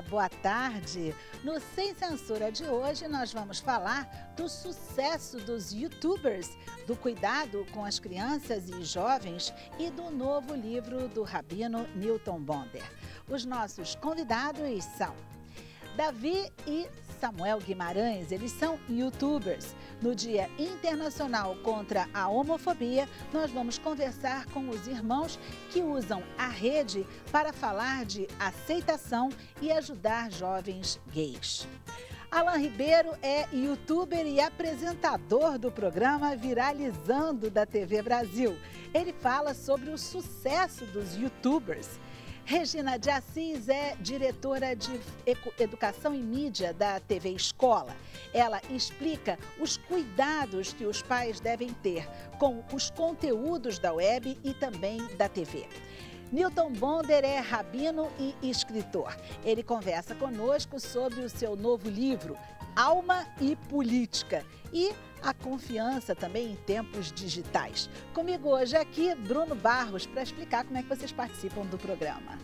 boa tarde. No Sem Censura de hoje, nós vamos falar do sucesso dos YouTubers, do cuidado com as crianças e jovens e do novo livro do rabino Newton Bonder. Os nossos convidados são Davi e Samuel Guimarães, eles são YouTubers. No Dia Internacional contra a Homofobia, nós vamos conversar com os irmãos que usam a rede para falar de aceitação e ajudar jovens gays. Alan Ribeiro é youtuber e apresentador do programa Viralizando da TV Brasil. Ele fala sobre o sucesso dos YouTubers. Regina de Assis é diretora de Educação e Mídia da TV Escola. Ela explica os cuidados que os pais devem ter com os conteúdos da web e também da TV. Newton Bonder é rabino e escritor. Ele conversa conosco sobre o seu novo livro, Alma e Política, e a confiança também em tempos digitais. Comigo hoje aqui, Bruno Barros, para explicar como é que vocês participam do programa.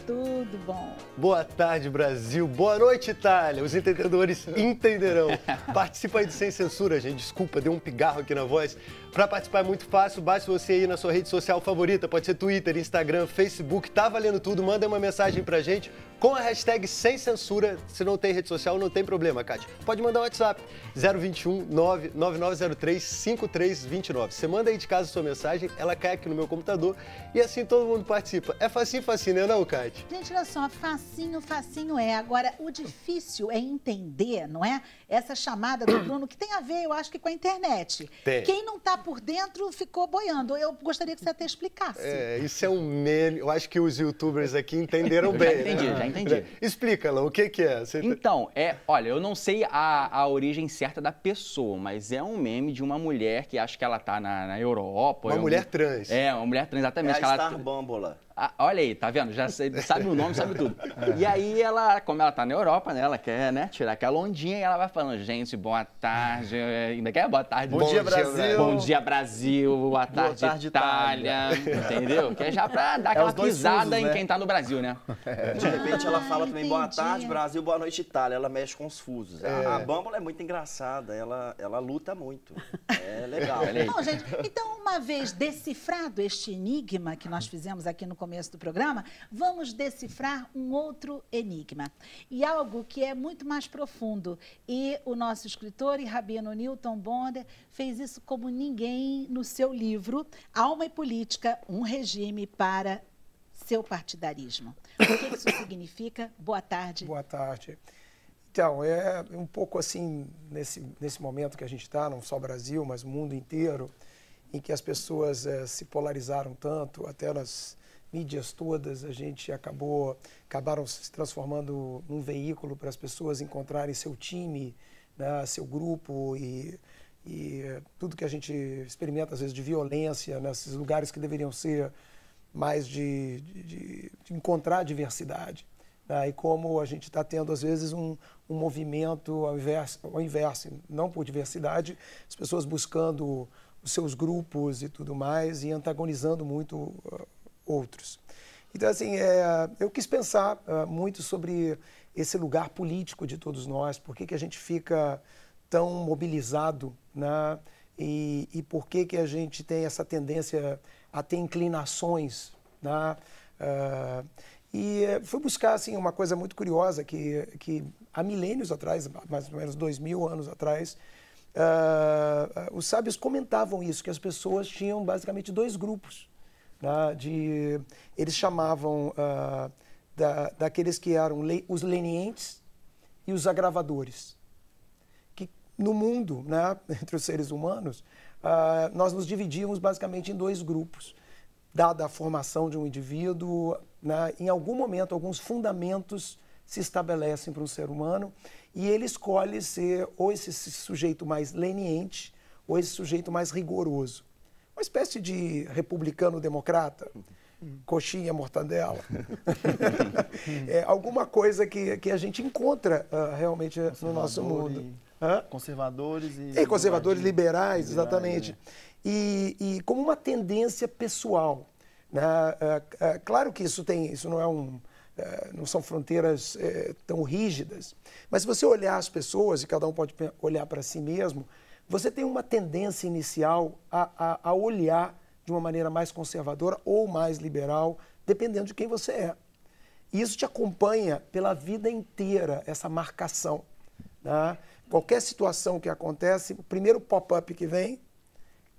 Tudo bom. Boa tarde, Brasil. Boa noite, Itália. Os entendedores entenderão. Participa aí do Sem Censura, gente. Desculpa, deu um pigarro aqui na voz. Para participar é muito fácil, basta você ir na sua rede social favorita, pode ser Twitter, Instagram, Facebook, tá valendo tudo, manda uma mensagem pra gente com a hashtag Sem Censura. Se não tem rede social, não tem problema, Kátia. Pode mandar um WhatsApp, 021 99903 5329. Você manda aí de casa a sua mensagem, ela cai aqui no meu computador e assim todo mundo participa. É facinho, facinho, não é não, Kátia? Gente, olha só, facinho, facinho é. Agora, o difícil é entender, não é? Essa chamada do Bruno, que tem a ver, eu acho que com a internet. Tem. Quem não tá por dentro ficou boiando. Eu gostaria que você até explicasse. Isso é um meme. Eu acho que os youtubers aqui entenderam bem. Já entendi. Explica, Lá, o que é? Então, olha, eu não sei a origem certa da pessoa, mas é um meme de uma mulher que acho que ela tá na Europa. Uma mulher trans. Uma mulher trans, exatamente. É a Star Bambola. Olha aí, tá vendo? Já sabe o nome, sabe tudo. E aí, como ela tá na Europa, né? Ela quer, né, tirar aquela ondinha e ela vai falando, gente, boa tarde. Ainda quer boa tarde. Bom dia, Brasil. Bom dia, Brasil. Boa tarde, Itália. Entendeu? Que é já pra dar aquela pisada fusos, né? Em quem tá no Brasil, né? De repente ela fala também, boa tarde, Brasil, boa noite, Itália. Ela mexe com os fusos. A Bambola é muito engraçada, ela luta muito. É legal. Bom, gente, então uma vez decifrado este enigma que nós fizemos aqui no começo do programa, vamos decifrar um outro enigma. E algo que é muito mais profundo. E o nosso escritor e rabino Newton Bonder fez isso como ninguém no seu livro, Alma e Política, um regime para seu partidarismo. O que isso significa? Boa tarde. Boa tarde. Então, é um pouco assim, nesse momento que a gente está, não só o Brasil, mas o mundo inteiro, em que as pessoas se polarizaram tanto, até nas mídias todas, a gente acabaram se transformando num veículo para as pessoas encontrarem seu time, né, seu grupo e tudo que a gente experimenta, às vezes, de violência, nesses lugares que deveriam ser mais de encontrar diversidade. Né, e como a gente está tendo, às vezes, um movimento ao inverso, não por diversidade, as pessoas buscando os seus grupos e tudo mais e antagonizando muito outros. Então, assim, eu quis pensar muito sobre esse lugar político de todos nós, por que a gente fica tão mobilizado, né? E por que a gente tem essa tendência a ter inclinações, né? E fui buscar assim, uma coisa muito curiosa, que há milênios atrás, mais ou menos 2000 anos atrás, os sábios comentavam isso, que as pessoas tinham basicamente dois grupos. Eles chamavam daqueles que eram os lenientes e os agravadores. Que no mundo, né, entre os seres humanos, nós nos dividíamos basicamente em dois grupos. Dada a formação de um indivíduo, né, em algum momento, alguns fundamentos se estabelecem para um ser humano e ele escolhe ser ou esse sujeito mais leniente ou esse sujeito mais rigoroso. Uma espécie de republicano-democrata, coxinha, mortadela. Alguma coisa que a gente encontra realmente no nosso mundo. Conservadores e conservadores liberais, exatamente. E como uma tendência pessoal. Né? Claro que isso não é não são fronteiras tão rígidas. Mas se você olhar as pessoas, e cada um pode olhar para si mesmo, você tem uma tendência inicial a olhar de uma maneira mais conservadora ou mais liberal, dependendo de quem você é. E isso te acompanha pela vida inteira, essa marcação. Né? Qualquer situação que acontece, o primeiro pop-up que vem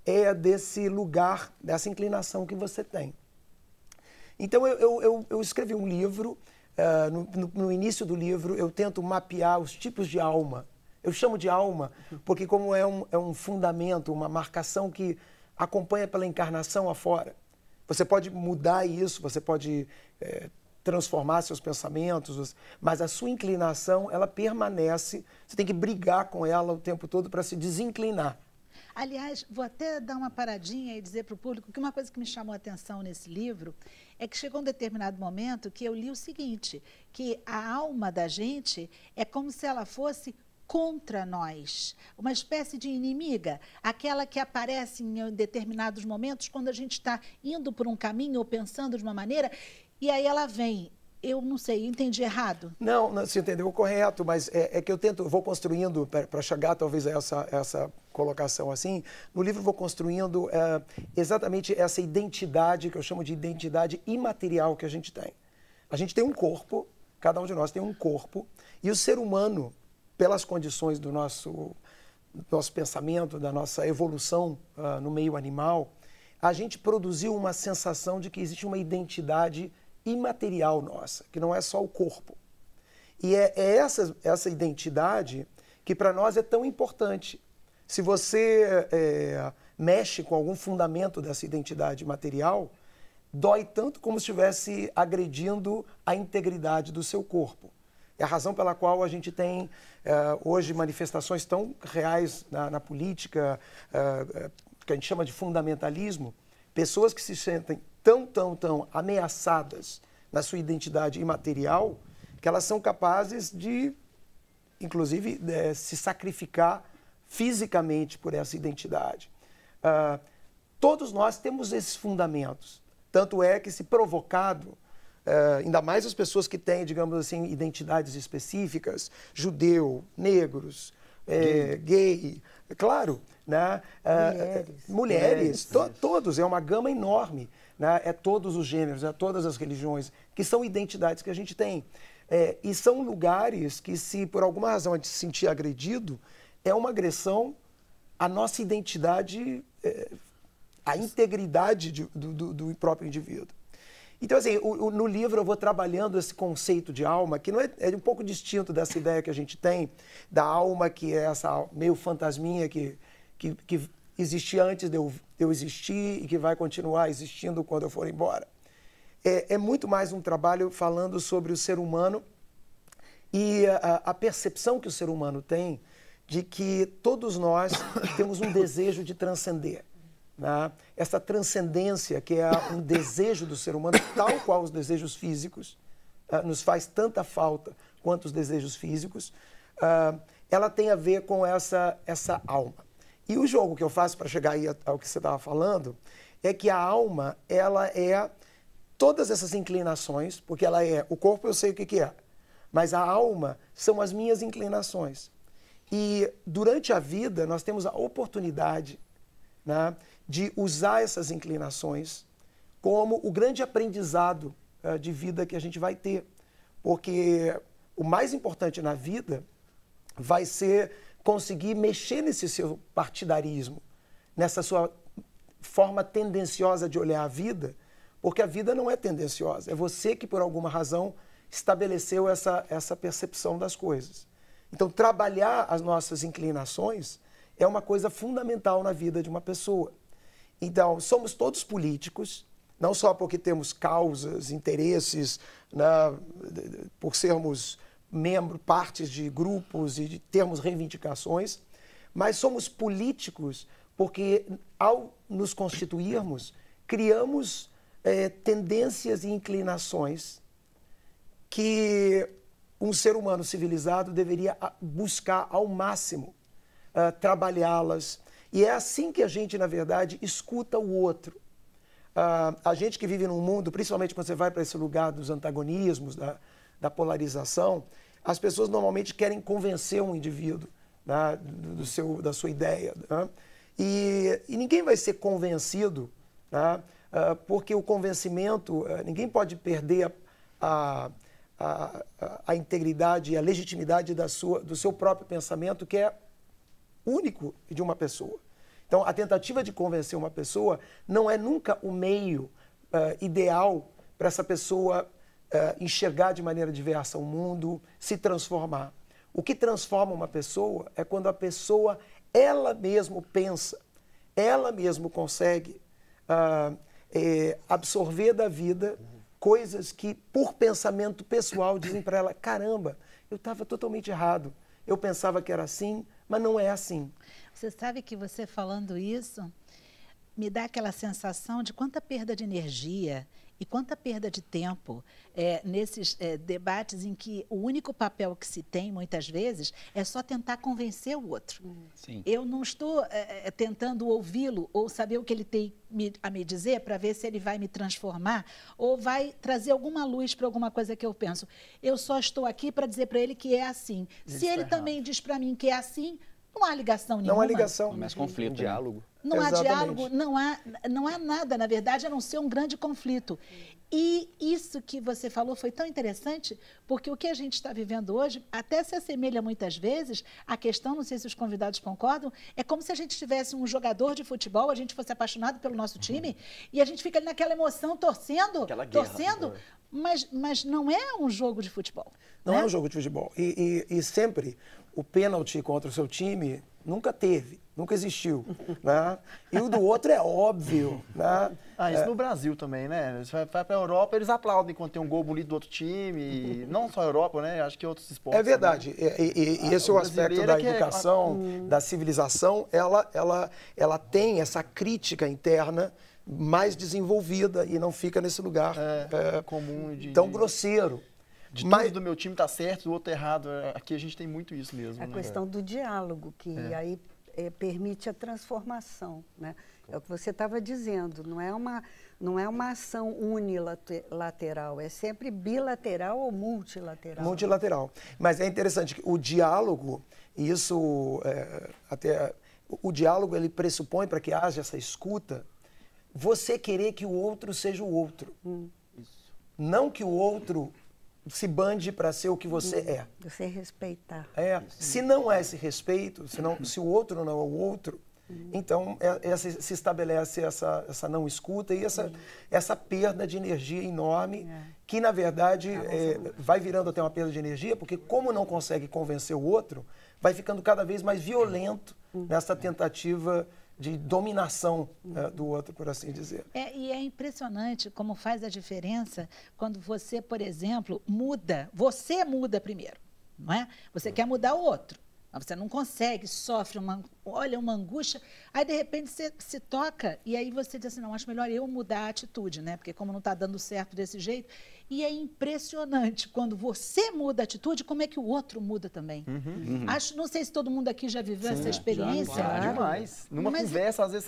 é desse lugar, dessa inclinação que você tem. Então, eu escrevi um livro, no início do livro eu tento mapear os tipos de alma. Eu chamo de alma porque como é um fundamento, uma marcação que acompanha pela encarnação afora. Você pode mudar isso, você pode transformar seus pensamentos, mas a sua inclinação, ela permanece, você tem que brigar com ela o tempo todo para se desinclinar. Aliás, vou até dar uma paradinha e dizer para o público que uma coisa que me chamou a atenção nesse livro é que chegou um determinado momento que eu li o seguinte, que a alma da gente é como se ela fosse contra nós, uma espécie de inimiga, aquela que aparece em determinados momentos quando a gente está indo por um caminho ou pensando de uma maneira, e aí ela vem. Eu não sei, entendi errado? Não, você entendeu correto, mas é que eu vou construindo, para chegar talvez a essa colocação assim, no livro vou construindo exatamente essa identidade, que eu chamo de identidade imaterial que a gente tem. A gente tem um corpo, cada um de nós tem um corpo, e o ser humano, pelas condições do nosso pensamento, da nossa evolução no meio animal, a gente produziu uma sensação de que existe uma identidade imaterial nossa, que não é só o corpo. E é essa identidade que para nós é tão importante. Se você mexe com algum fundamento dessa identidade material, dói tanto como se estivesse agredindo a integridade do seu corpo. É a razão pela qual a gente tem hoje manifestações tão reais na política, que a gente chama de fundamentalismo, pessoas que se sentem tão ameaçadas na sua identidade imaterial, que elas são capazes de, inclusive, se sacrificar fisicamente por essa identidade. Todos nós temos esses fundamentos. Tanto é que, se provocado, ainda mais as pessoas que têm, digamos assim, identidades específicas, judeu, negros, gay, claro, né? Mulheres, todos, é uma gama enorme, né? É todos os gêneros, é todas as religiões, que são identidades que a gente tem. E são lugares que, se por alguma razão a gente se sentir agredido, é uma agressão à nossa identidade, à integridade do próprio indivíduo. Então, assim, no livro eu vou trabalhando esse conceito de alma, que não é um pouco distinto dessa ideia que a gente tem da alma, que é essa meio fantasminha que existia antes de eu existir e que vai continuar existindo quando eu for embora. É muito mais um trabalho falando sobre o ser humano e a percepção que o ser humano tem de que todos nós temos um desejo de transcender. Né? Essa transcendência, que é um desejo do ser humano, tal qual os desejos físicos, nos faz tanta falta quanto os desejos físicos, ela tem a ver com essa alma. E o jogo que eu faço para chegar aí ao que você estava falando é que a alma, ela é todas essas inclinações, porque ela é, o corpo eu sei o que é, mas a alma são as minhas inclinações. E durante a vida nós temos a oportunidade, né, de usar essas inclinações como o grande aprendizado de vida que a gente vai ter. Porque o mais importante na vida vai ser conseguir mexer nesse seu partidarismo, nessa sua forma tendenciosa de olhar a vida, porque a vida não é tendenciosa, é você que, por alguma razão, estabeleceu essa percepção das coisas. Então, trabalhar as nossas inclinações é uma coisa fundamental na vida de uma pessoa. Então, somos todos políticos, não só porque temos causas, interesses, né, por sermos partes de grupos e de termos reivindicações, mas somos políticos porque, ao nos constituirmos, criamos tendências e inclinações que um ser humano civilizado deveria buscar ao máximo trabalhá-las. E é assim que a gente, na verdade, escuta o outro. A gente que vive num mundo, principalmente quando você vai para esse lugar dos antagonismos, da polarização, as pessoas normalmente querem convencer um indivíduo, né, da sua ideia. Né? E ninguém vai ser convencido, né, porque o convencimento, ninguém pode perder a integridade e a legitimidade do seu próprio pensamento, que é único de uma pessoa. Então, a tentativa de convencer uma pessoa não é nunca o meio ideal para essa pessoa enxergar de maneira diversa o mundo, se transformar. O que transforma uma pessoa é quando a pessoa, ela mesma pensa, ela mesma consegue absorver da vida coisas que, por pensamento pessoal, dizem para ela, caramba, eu estava totalmente errado. Eu pensava que era assim, mas não é assim. Você sabe que você falando isso me dá aquela sensação de quanta perda de energia e quanta perda de tempo nesses debates em que o único papel que se tem, muitas vezes, é só tentar convencer o outro. Sim. Eu não estou tentando ouvi-lo ou saber o que ele tem a me dizer para ver se ele vai me transformar ou vai trazer alguma luz para alguma coisa que eu penso. Eu só estou aqui para dizer para ele que é assim. Se ele também diz para mim que é assim, não há ligação nenhuma. Não há ligação. Começa conflito, diálogo. Não há Exatamente. diálogo, não há nada, na verdade, a não ser um grande conflito. E isso que você falou foi tão interessante, porque o que a gente está vivendo hoje até se assemelha muitas vezes à questão, não sei se os convidados concordam, é como se a gente tivesse um jogador de futebol, a gente fosse apaixonado pelo nosso time, e a gente fica ali naquela emoção, torcendo, mas não é um jogo de futebol. Não né? é um jogo de futebol. E sempre o pênalti contra o seu time nunca teve, nunca existiu. Né? E o do outro é óbvio. Né? Isso no Brasil também, né? Você vai para a Europa, eles aplaudem quando tem um gol bonito do outro time. Não só a Europa, né? Acho que outros esportes. É verdade. E esse é o aspecto da educação, da civilização. Ela tem essa crítica interna mais desenvolvida e não fica nesse lugar comum tão grosseiro. Tudo do meu time tá certo, do outro errado. Aqui a gente tem muito isso mesmo. A questão do diálogo, que aí permite a transformação, né? É o que você estava dizendo, não é uma ação unilateral, é sempre bilateral ou multilateral. Multilateral. Mas é interessante que o diálogo, o diálogo ele pressupõe, para que haja essa escuta, você querer que o outro seja o outro. Não que o outro se bande para ser o que você é. Você respeitar. Se não é esse respeito, se o outro não é o outro, então se estabelece essa não escuta e essa perda de energia enorme, que na verdade vai virando até uma perda de energia, porque como não consegue convencer o outro, vai ficando cada vez mais violento nessa tentativa de dominação do outro, por assim dizer. E é impressionante como faz a diferença quando você, por exemplo, muda. Você muda primeiro, não é? Você quer mudar o outro, mas você não consegue, sofre uma angústia, aí de repente você se toca e aí você diz assim, não, acho melhor eu mudar a atitude, né? Porque como não está dando certo desse jeito. E é impressionante quando você muda a atitude, como é que o outro muda também. Não sei se todo mundo aqui já viveu essa experiência. Demais. Numa conversa, às vezes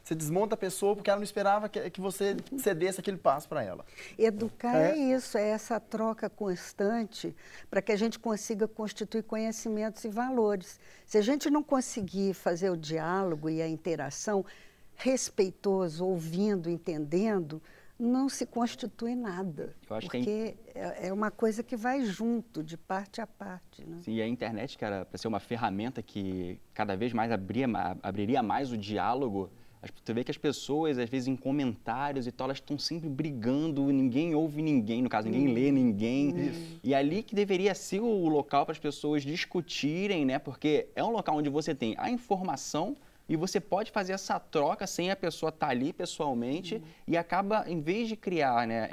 você desmonta a pessoa porque ela não esperava que você cedesse aquele passo para ela. Educar é isso, é essa troca constante para que a gente consiga constituir conhecimentos e valores. Se a gente não conseguir fazer o diálogo e a interação respeitoso, ouvindo, entendendo, não se constitui nada, porque é uma coisa que vai junto, de parte a parte. Né? Sim, e a internet, que era para ser uma ferramenta que cada vez mais abriria mais o diálogo, você vê que as pessoas, às vezes, em comentários e tal, elas estão sempre brigando, ninguém ouve ninguém, no caso, ninguém lê ninguém. E ali que deveria ser o local para as pessoas discutirem, né? Porque é um local onde você tem a informação e você pode fazer essa troca sem a pessoa estar ali pessoalmente e acaba, em vez de criar, né,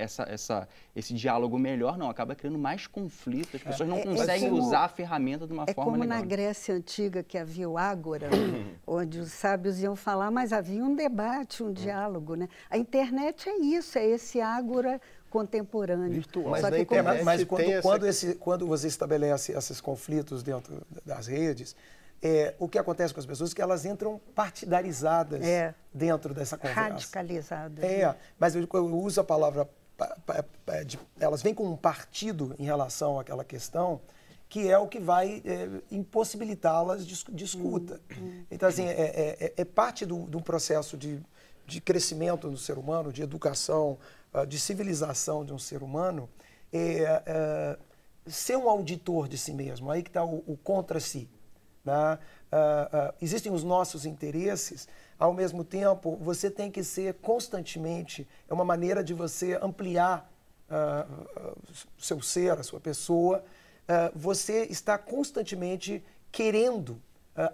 esse diálogo melhor, não, acaba criando mais conflitos. As pessoas não conseguem usar a ferramenta de uma forma legal. É como na Grécia Antiga, que havia o Ágora, onde os sábios iam falar, mas havia um debate, um diálogo. Né? A internet é isso, é esse Ágora contemporâneo. Virtual. Mas quando você estabelece esses conflitos dentro das redes, o que acontece com as pessoas é que elas entram partidarizadas dentro dessa conversa. Radicalizadas. Mas eu uso a palavra, elas vêm com um partido em relação àquela questão, que é o que vai impossibilitá-las de escuta. Então, assim, é parte do processo de crescimento do ser humano, de educação, de civilização de um ser humano, ser um auditor de si mesmo. Aí que está o contra si. Né? Existem os nossos interesses, ao mesmo tempo, você tem que ser constantemente, é uma maneira de você ampliar o seu ser, a sua pessoa. Você está constantemente querendo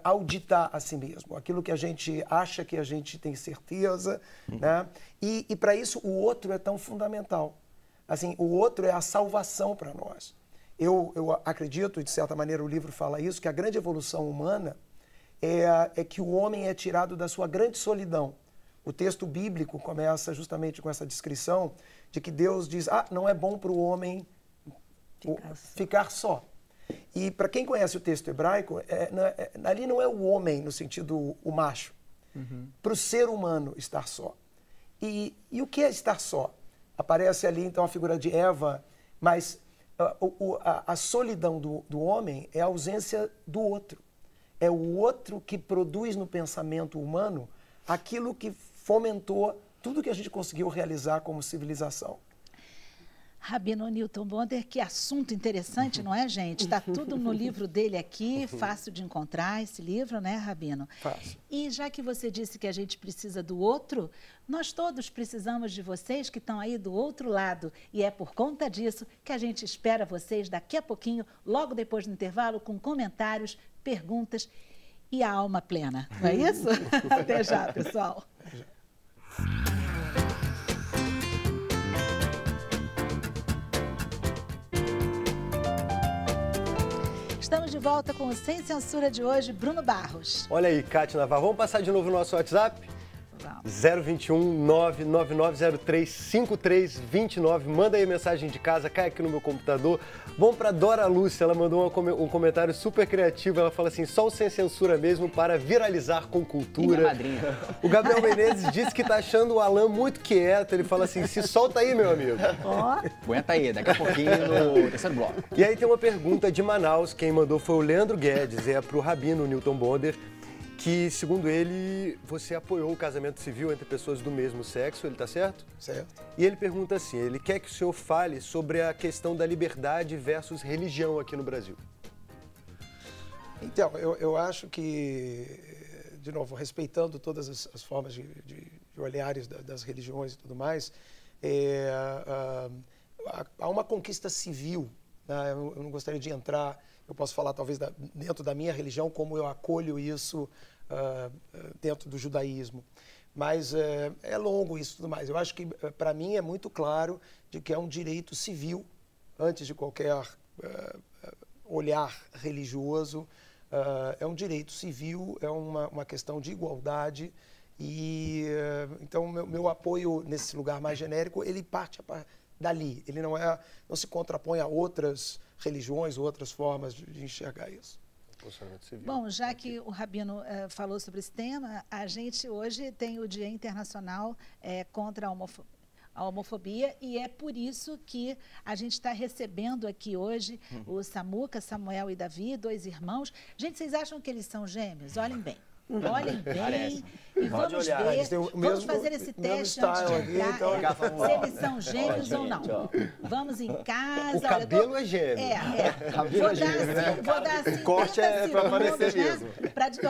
auditar a si mesmo, aquilo que a gente acha que a gente tem certeza, né? E para isso o outro é tão fundamental. Assim, o outro é a salvação para nós. Eu acredito, e de certa maneira o livro fala isso, que a grande evolução humana é que o homem é tirado da sua grande solidão. O texto bíblico começa justamente com essa descrição de que Deus diz, não é bom para o homem ficar só. E para quem conhece o texto hebraico, ali não é o homem no sentido o macho. Para o ser humano estar só. E o que é estar só? Aparece ali então a figura de Eva, mas a solidão do homem é a ausência do outro. É o outro que produz no pensamento humano aquilo que fomentou tudo que a gente conseguiu realizar como civilização. Rabino Newton Bonder, que assunto interessante, não é, gente? Está tudo no livro dele aqui, fácil de encontrar esse livro, né, Rabino? Fácil. E já que você disse que a gente precisa do outro, nós todos precisamos de vocês que estão aí do outro lado. E é por conta disso que a gente espera vocês daqui a pouquinho, logo depois do intervalo, com comentários, perguntas e a alma plena. Não é isso? Até já, pessoal. Até já. Estamos de volta com o Sem Censura de hoje, Bruno Barros. Olha aí, Cátia Navarro. Vamos passar de novo o nosso WhatsApp? Vamos. 021 99903 5329. Manda aí mensagem de casa, cai aqui no meu computador. Vamos para Dora Lúcia, ela mandou um comentário super criativo. Ela fala assim, só o Sem Censura mesmo para viralizar com cultura. E minha madrinha. O Gabriel Menezes disse que tá achando o Alan muito quieto. Ele fala assim, se solta aí, meu amigo. Aguenta aí, daqui a pouquinho no terceiro bloco. E aí tem uma pergunta de Manaus, quem mandou foi o Leandro Guedes, é pro Rabino Newton Bonder, que, segundo ele, você apoiou o casamento civil entre pessoas do mesmo sexo, ele tá certo? Certo. E ele pergunta assim, ele quer que o senhor fale sobre a questão da liberdade versus religião aqui no Brasil. Então, eu acho que, de novo, respeitando todas as formas de olhares das religiões e tudo mais, há uma conquista civil, né? Eu não gostaria de entrar, eu posso falar talvez dentro da minha religião, como eu acolho isso dentro do judaísmo. Mas é longo isso e tudo mais. Eu acho que, para mim, é muito claro de que é um direito civil, antes de qualquer olhar religioso. É um direito civil, é uma questão de igualdade. E, então, meu apoio nesse lugar mais genérico, ele parte dali. Ele não se contrapõe a outras religiões, outras formas de enxergar isso. Bom, já que o Rabino falou sobre esse tema, a gente hoje tem o Dia Internacional contra a homofobia e é por isso que a gente está recebendo aqui hoje o Samuca, Samuel e Davi, 2 irmãos. Gente, vocês acham que eles são gêmeos? Olhem bem. Olhem bem e vamos ver, vamos fazer esse teste antes de entrar, se eles são gêmeos ou não. Vamos em casa. O cabelo é gêmeo. Vou dar assim, o corte é para aparecer mesmo.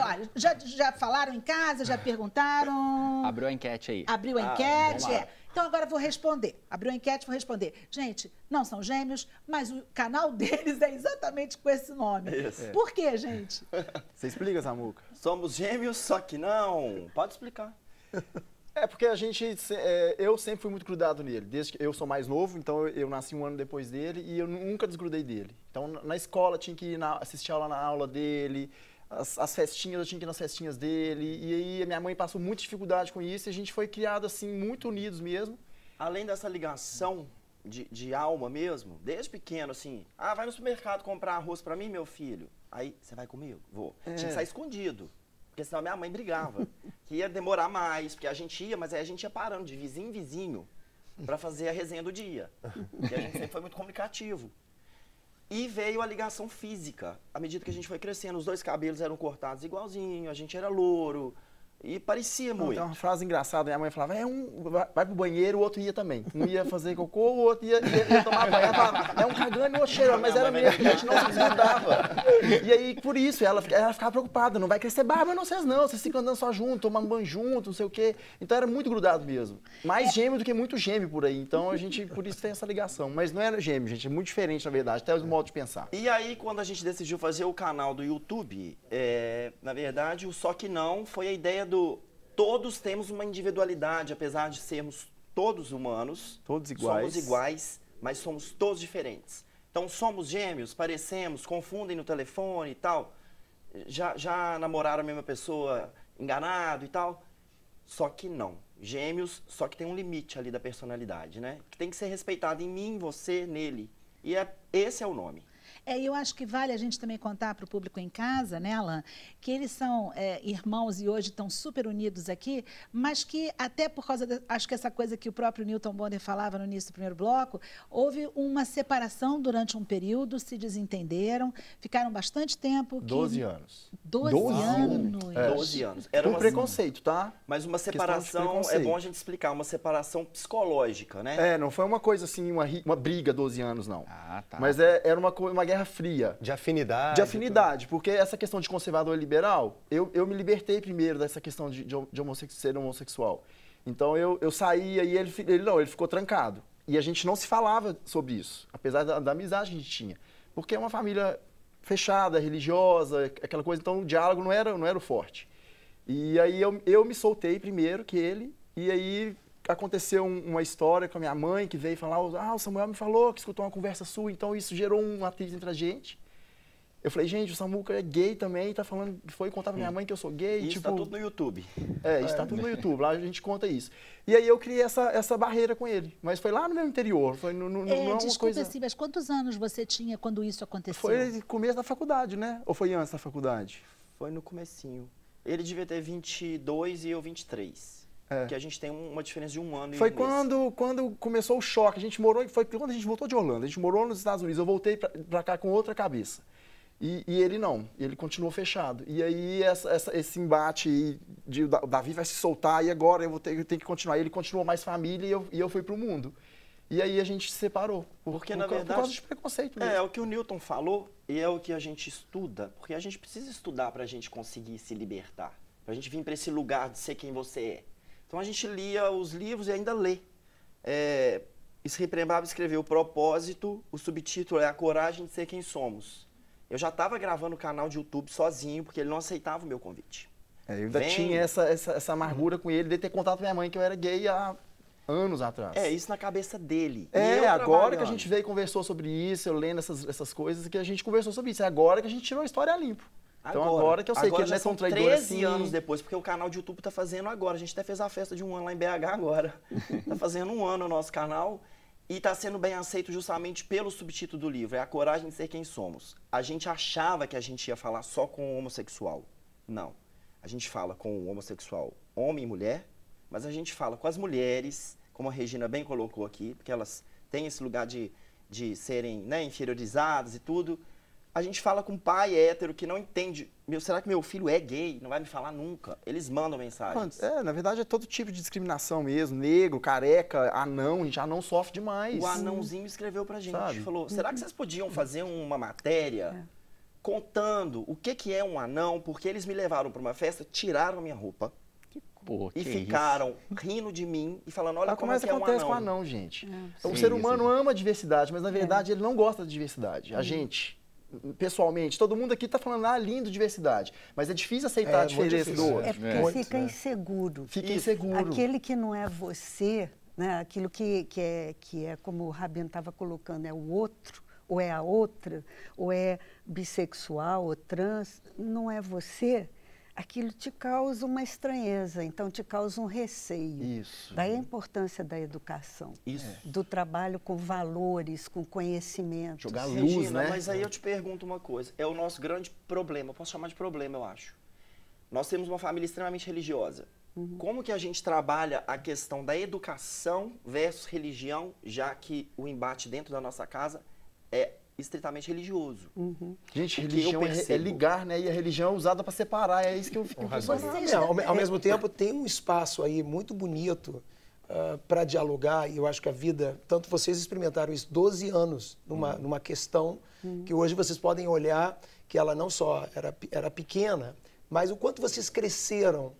Olha, já falaram em casa, já perguntaram? Abriu a enquete aí. Abriu a enquete, Então, agora eu vou responder. Abriu a enquete, vou responder. Gente, não são gêmeos, mas o canal deles é exatamente com esse nome. Isso. Por quê, gente? Você explica, Samuca? Somos gêmeos, só que não. Pode explicar. É porque eu sempre fui muito grudado nele. Desde que eu sou mais novo, então eu nasci um ano depois dele e eu nunca desgrudei dele. Então, na escola, tinha que ir assistir aula na aula dele. As festinhas, eu tinha que ir nas festinhas dele, e aí a minha mãe passou muita dificuldade com isso, e a gente foi criado assim, muito unidos mesmo. Além dessa ligação de alma mesmo, desde pequeno, assim, vai no supermercado comprar arroz pra mim, meu filho? Aí, você vai comigo? Vou. Tinha que sair escondido, porque senão minha mãe brigava. Que ia demorar mais, porque a gente ia, mas aí a gente ia parando de vizinho em vizinho para fazer a resenha do dia. E a gente sempre foi muito comunicativo. E veio a ligação física. À medida que a gente foi crescendo, os 2 cabelos eram cortados igualzinho, a gente era louro. E parecia muito. Tem uma frase engraçada, minha mãe falava, vai pro banheiro, o outro ia também. Um ia fazer cocô, o outro ia tomar banho. Ela falava, é um cagando e outro cheirando, mas era mesmo, a gente não se desgrudava. E aí, por isso, ela ficava preocupada, não vai crescer barba, não, vocês ficam andando só junto, tomando banho junto, não sei o quê. Então era muito grudado mesmo. Mais gêmeo do que muito gêmeo por aí. Então a gente, por isso tem essa ligação. Mas não era gêmeo, gente, é muito diferente, na verdade, até o modo de pensar. E aí, quando a gente decidiu fazer o canal do YouTube, na verdade, o Só Que Não foi a ideia todos temos uma individualidade, apesar de sermos todos humanos. Todos iguais. Somos iguais, mas somos todos diferentes. Então, somos gêmeos, parecemos, confundem no telefone e tal. Já namoraram a mesma pessoa enganado e tal. Só que não. Gêmeos, só que tem um limite ali da personalidade, né? Que tem que ser respeitado em mim, você, nele. E esse é o nome. Eu acho que vale a gente também contar para o público em casa, né, Alan, que eles são irmãos e hoje estão super unidos aqui, mas que até por causa, acho que essa coisa que o próprio Newton Bonder falava no início do primeiro bloco, houve uma separação durante um período, se desentenderam, ficaram bastante tempo. 12 anos. 12 anos? 12 anos. Era um preconceito, tá? Mas uma separação, é bom a gente explicar, uma separação psicológica, né? Não foi uma coisa assim, uma briga 12 anos, não. Ah, tá. Mas era uma guerra fria. De afinidade. De afinidade, porque essa questão de conservador e liberal, eu me libertei primeiro dessa questão de ser homossexual. Então eu saía e ele ficou trancado. E a gente não se falava sobre isso, apesar da amizade que a gente tinha. Porque é uma família fechada, religiosa, aquela coisa, então o diálogo não era o forte. E aí eu me soltei primeiro que ele, e aí aconteceu uma história com a minha mãe que veio falar, o Samuel me falou que escutou uma conversa sua, então isso gerou um atrito entre a gente. Eu falei, gente, o Samuca é gay também, tá falando, foi contar pra minha mãe que eu sou gay. Isso tá tudo no YouTube. Isso tá tudo no YouTube, lá a gente conta isso. E aí eu criei essa barreira com ele, mas foi lá no meu interior, foi não é uma coisa... Assim, mas quantos anos você tinha quando isso aconteceu? Foi no começo da faculdade, né? Ou foi antes da faculdade? Foi no comecinho. Ele devia ter 22 e eu 23. Porque a gente tem uma diferença de 1 ano e Foi um mês. quando começou o choque. A gente morou, foi quando a gente voltou de Orlando. A gente morou nos Estados Unidos. Eu voltei pra cá com outra cabeça. E ele não. Ele continuou fechado. E aí esse embate de o Davi vai se soltar e agora eu tenho que continuar. Ele continuou mais família e eu fui pro mundo. E aí a gente se separou. Porque, na verdade, por causa de preconceito mesmo. É o que o Newton falou e é o que a gente estuda. Porque a gente precisa estudar pra gente conseguir se libertar. Pra gente vir pra esse lugar de ser quem você é. Então a gente lia os livros e ainda lê. Prembaba escreveu o propósito, o subtítulo é A Coragem de Ser Quem Somos. Eu já estava gravando o canal de YouTube sozinho, porque ele não aceitava o meu convite. Eu ainda tinha essa amargura com ele de ter contado pra minha mãe que eu era gay há anos atrás. Isso na cabeça dele. Agora que a gente veio e conversou sobre isso, eu lendo essas coisas, que a gente conversou sobre isso. É agora que a gente tirou a história a limpo. Então agora que eu sei que ele não é tão traidor assim. 13 anos depois, porque o canal de YouTube tá fazendo agora. A gente até fez a festa de 1 ano lá em BH agora. Tá fazendo 1 ano o nosso canal e tá sendo bem aceito justamente pelo subtítulo do livro. É A Coragem de Ser Quem Somos. A gente achava que a gente ia falar só com o homossexual. Não. A gente fala com o homossexual homem e mulher, mas a gente fala com as mulheres, como a Regina bem colocou aqui, porque elas têm esse lugar de serem, né, inferiorizadas e tudo. A gente fala com um pai hétero que não entende. Será que meu filho é gay? Não vai me falar nunca. Eles mandam mensagens. Na verdade é todo tipo de discriminação mesmo. Negro, careca, anão. A gente anão sofre demais. O anãozinho escreveu pra gente. Sabe? Falou, será que vocês podiam fazer uma matéria contando o que é um anão? Porque eles me levaram pra uma festa, tiraram a minha roupa. E ficaram rindo de mim e falando, olha como é que é um anão. acontece com o anão, gente. O ser humano ama a diversidade, mas na verdade ele não gosta da diversidade. A gente... pessoalmente, todo mundo aqui está falando, lindo, diversidade. Mas é difícil aceitar a diferença do outro. Porque fica inseguro. Fica inseguro. Aquele que não é você, né, aquilo que é como o Rabino estava colocando, é o outro, ou é a outra, ou é bissexual, ou trans, não é você. aquilo te causa uma estranheza, então te causa um receio. Isso. Daí a importância da educação, do trabalho com valores, com conhecimento. Jogar luz, Regina, né? mas aí eu te pergunto uma coisa. É o nosso grande problema, eu posso chamar de problema, eu acho. Nós temos uma família extremamente religiosa. Como que a gente trabalha a questão da educação versus religião, já que o embate dentro da nossa casa é estritamente religioso? Gente, Porque religião eu percebo. é ligar, né? E a religião é usada para separar, é isso que eu fico impressionado. Ao mesmo tempo, tem um espaço aí muito bonito para dialogar, e eu acho que a vida, tanto vocês experimentaram isso 12 anos numa questão que hoje vocês podem olhar que ela não só era pequena, mas o quanto vocês cresceram,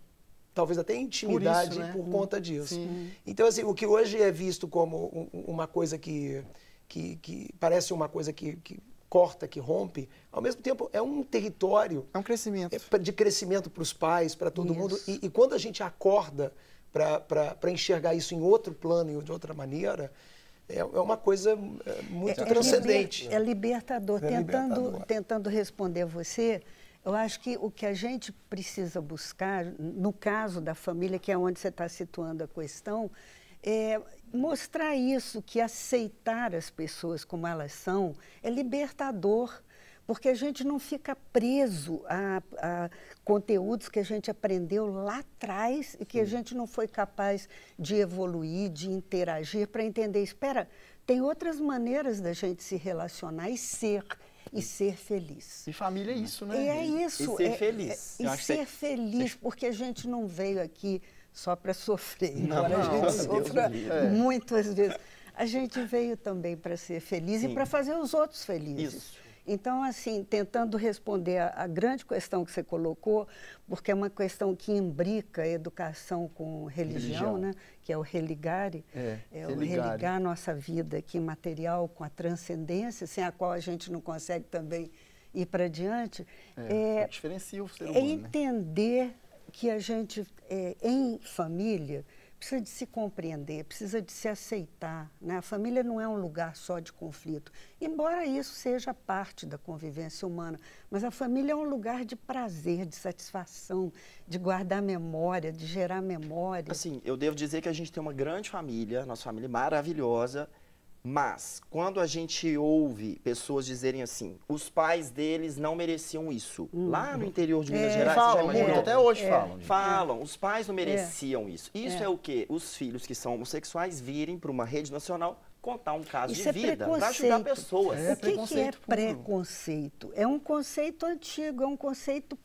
talvez até em intimidade Por isso, né? por conta disso. Sim. Então, assim, o que hoje é visto como uma coisa que parece uma coisa que corta, que rompe, ao mesmo tempo é um território É um crescimento. de crescimento para os pais, para todo mundo. Isso. E quando a gente acorda para enxergar isso em outro plano e de outra maneira, é uma coisa muito transcendente. É libertador. É libertador. Tentando responder você, eu acho que o que a gente precisa buscar, no caso da família, que é onde você está situando a questão, é mostrar isso, que aceitar as pessoas como elas são é libertador, porque a gente não fica preso a conteúdos que a gente aprendeu lá atrás e que a gente não foi capaz de evoluir, de interagir para entender. Espera, tem outras maneiras da gente se relacionar e ser feliz. E família é isso, né? E é isso. E ser feliz. E Eu acho que ser feliz, porque a gente não veio aqui só para sofrer, embora não, a gente Deus sofra me livre. muitas vezes. A gente veio também para ser feliz e para fazer os outros felizes. Isso. Então, assim, tentando responder a grande questão que você colocou, porque é uma questão que imbrica a educação com religião, né? Que é o religare, o religar a nossa vida aqui material com a transcendência, sem a qual a gente não consegue também ir para adiante. Diferencia o ser É humano, né? entender que a gente, em família, precisa de se compreender, precisa de se aceitar, né? A família não é um lugar só de conflito, embora isso seja parte da convivência humana, mas a família é um lugar de prazer, de satisfação, de guardar memória, de gerar memória. Assim, eu devo dizer que a gente tem uma grande família, nossa família é maravilhosa, mas quando a gente ouve pessoas dizerem assim, os pais deles não mereciam isso, lá no interior de Minas Gerais, você já Falam imaginou? muito, até hoje falam. Falam, os pais não mereciam isso. Isso é o quê? Os filhos que são homossexuais virem para uma rede nacional contar um caso Isso de é vida para preconceito. ajudar pessoas. O que é preconceito puro. preconceito? É um conceito antigo, é um conceito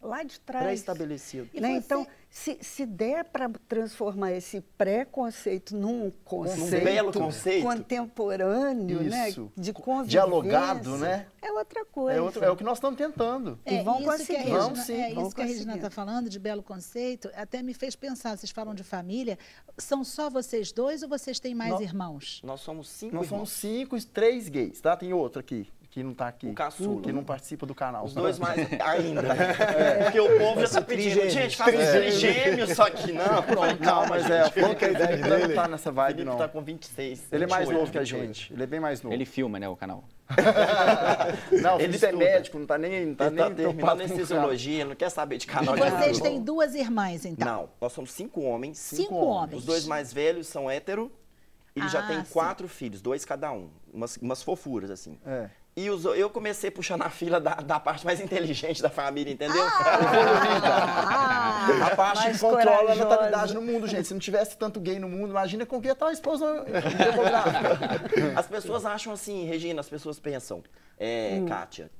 lá de trás. Pré-estabelecido. Né? Então, se der para transformar esse preconceito num conceito, belo conceito. contemporâneo, né? Isso. De convivência, dialogado, né? é outra coisa. É o que nós estamos tentando. E vão isso conseguir. que a Regina, Vamos sim, vão isso que a Regina conseguir. está falando, de belo conceito, até me fez pensar, vocês falam de família, são só vocês dois ou vocês têm mais irmãos? Nós somos 5 Nós irmãos. somos 5, 3 gays, tá? Tem outro aqui, que não tá aqui. O caçula. Que não participa do canal. Os dois mais ainda. Porque o povo já está pedindo, gente, faz uns trigêmeos, só que não. Não, mas é, Qual que é a idade ele dele? não tá nessa O vibe, Felipe não. está com 26. Ele é mais 28, novo que a 28. gente. Ele é bem mais novo. Ele filma, né, o canal. Não, Ele ele é estuda. médico, não tá nem Ele está terminando preocupado com anestesiologia, não quer saber de canal de Vocês YouTube. têm 2 irmãs, então? Não, nós somos 5 homens. 5 homens. Os 2 mais velhos são hétero. Eles já Ah, têm sim. 4 filhos, 2 cada um. Umas fofuras, assim. É. E eu comecei puxando a fila da parte mais inteligente da família, entendeu? A parte mais que controla a corajosa. natalidade no mundo, gente. Se não tivesse tanto gay no mundo, imagina como que ia estar a explosão demográfica. As pessoas acham assim, Regina, as pessoas pensam, Kátia,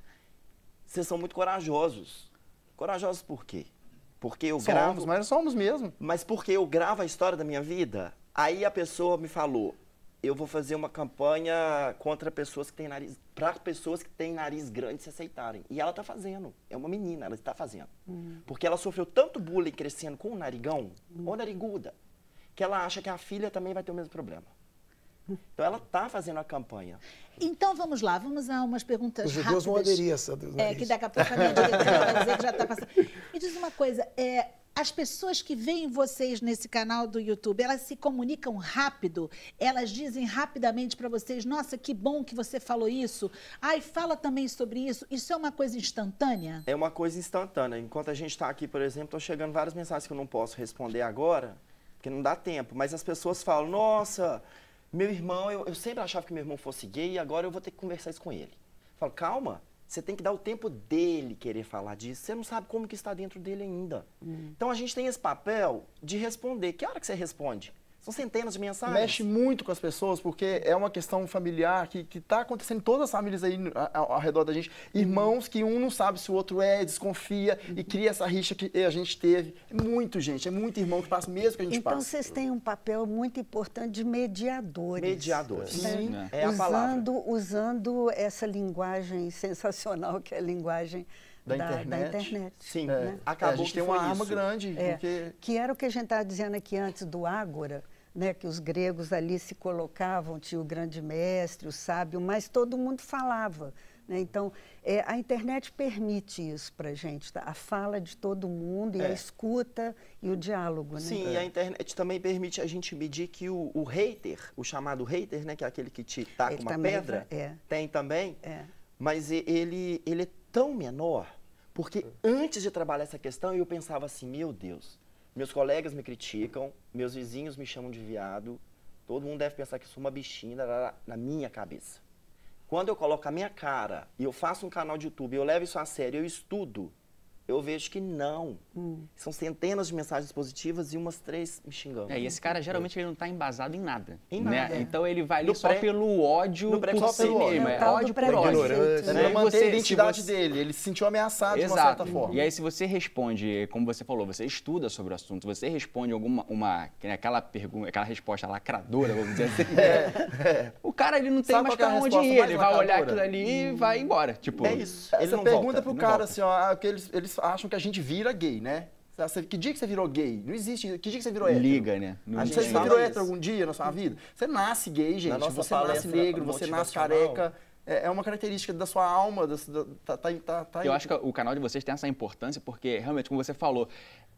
vocês são muito corajosos. Corajosos por quê? Porque eu gravo... Somos, mas somos mesmo. Mas porque eu gravo a história da minha vida, aí a pessoa me falou, eu vou fazer uma campanha contra pessoas que têm nariz, para pessoas que têm nariz grande se aceitarem. E ela está fazendo. É uma menina, ela está fazendo. Porque ela sofreu tanto bullying crescendo com o narigão, ou nariguda, que ela acha que a filha também vai ter o mesmo problema. Então ela está fazendo a campanha. Então vamos lá, vamos a umas perguntas Os rápidas. judeus vão aderir a essa do nariz. Que daqui a pouco a minha diretora vai dizer que já está passando. Me diz uma coisa, As pessoas que veem vocês nesse canal do YouTube, elas se comunicam rápido? Elas dizem rapidamente para vocês, nossa, que bom que você falou isso. Ai, fala também sobre isso. Isso é uma coisa instantânea? É uma coisa instantânea. Enquanto a gente está aqui, por exemplo, estão chegando várias mensagens que eu não posso responder agora, porque não dá tempo. Mas as pessoas falam, nossa, meu irmão, eu sempre achava que meu irmão fosse gay e agora eu vou ter que conversar isso com ele. Eu falo, calma. Você tem que dar o tempo dele querer falar disso. Você não sabe como que está dentro dele ainda. Então, a gente tem esse papel de responder. Que hora que você responde? São centenas de mensagens. Mexe muito com as pessoas, porque é uma questão familiar que está acontecendo em todas as famílias aí ao redor da gente. Irmãos que um não sabe se o outro é, desconfia e cria essa rixa que a gente teve. É muito, gente. É muito irmão que passa mesmo que a gente então, passa. vocês têm um papel muito importante de mediadores. Mediadores. Sim, é a usando, palavra. Usando essa linguagem sensacional que é a linguagem da internet. Sim, né? acabou a gente que tem uma foi arma isso. grande. Porque... Que era o que a gente estava dizendo aqui antes do Ágora, né, que os gregos ali se colocavam, tinha o grande mestre, o sábio, mas todo mundo falava. Né? Então, a internet permite isso para a gente, tá? A fala de todo mundo e a escuta e o diálogo. Né? Sim, e a internet também permite a gente medir que o hater, o chamado hater, né, que é aquele que te taca Ele uma também pedra, tem também, É. mas ele é tão menor, porque antes de trabalhar essa questão, eu pensava assim, meu Deus, meus colegas me criticam, meus vizinhos me chamam de viado, todo mundo deve pensar que eu sou uma bichinha na minha cabeça. Quando eu coloco a minha cara e eu faço um canal de YouTube, eu levo isso a sério, eu estudo, eu vejo que não. São centenas de mensagens positivas e umas 3 me xingando. E esse cara, geralmente, ele não está embasado em nada. Em né? nada. Então, ele vai ali só pelo ódio por si ódio. mesmo. É É o tal do ódio por preconceito. ódio. Ignorância. Pra Aí manter você- a identidade se você- dele. Ele se sentiu ameaçado de uma Exato. certa forma. E aí, se você responde, como você falou, você estuda sobre o assunto, você responde aquela pergunta, aquela resposta lacradora, vamos dizer assim. O cara, ele não tem Sabe mais qual que é pra a onde resposta ir. mais Ele vai olhar lacradora? aquilo ali e vai embora. Tipo, É isso. Ele Essa não pergunta volta, pro não cara, volta. assim, ó, que eles acham que a gente vira gay, né? Que dia que você virou gay? Não existe. Que dia que você virou hétero? liga, né? Não A gente Você tem- já fala virou isso. hétero algum dia na sua vida? Você nasce gay, gente. Na nossa Você nasce palestra negro, você nasce motivacional. careca. É uma característica da sua alma. Eu acho que o canal de vocês tem essa importância porque, realmente, como você falou,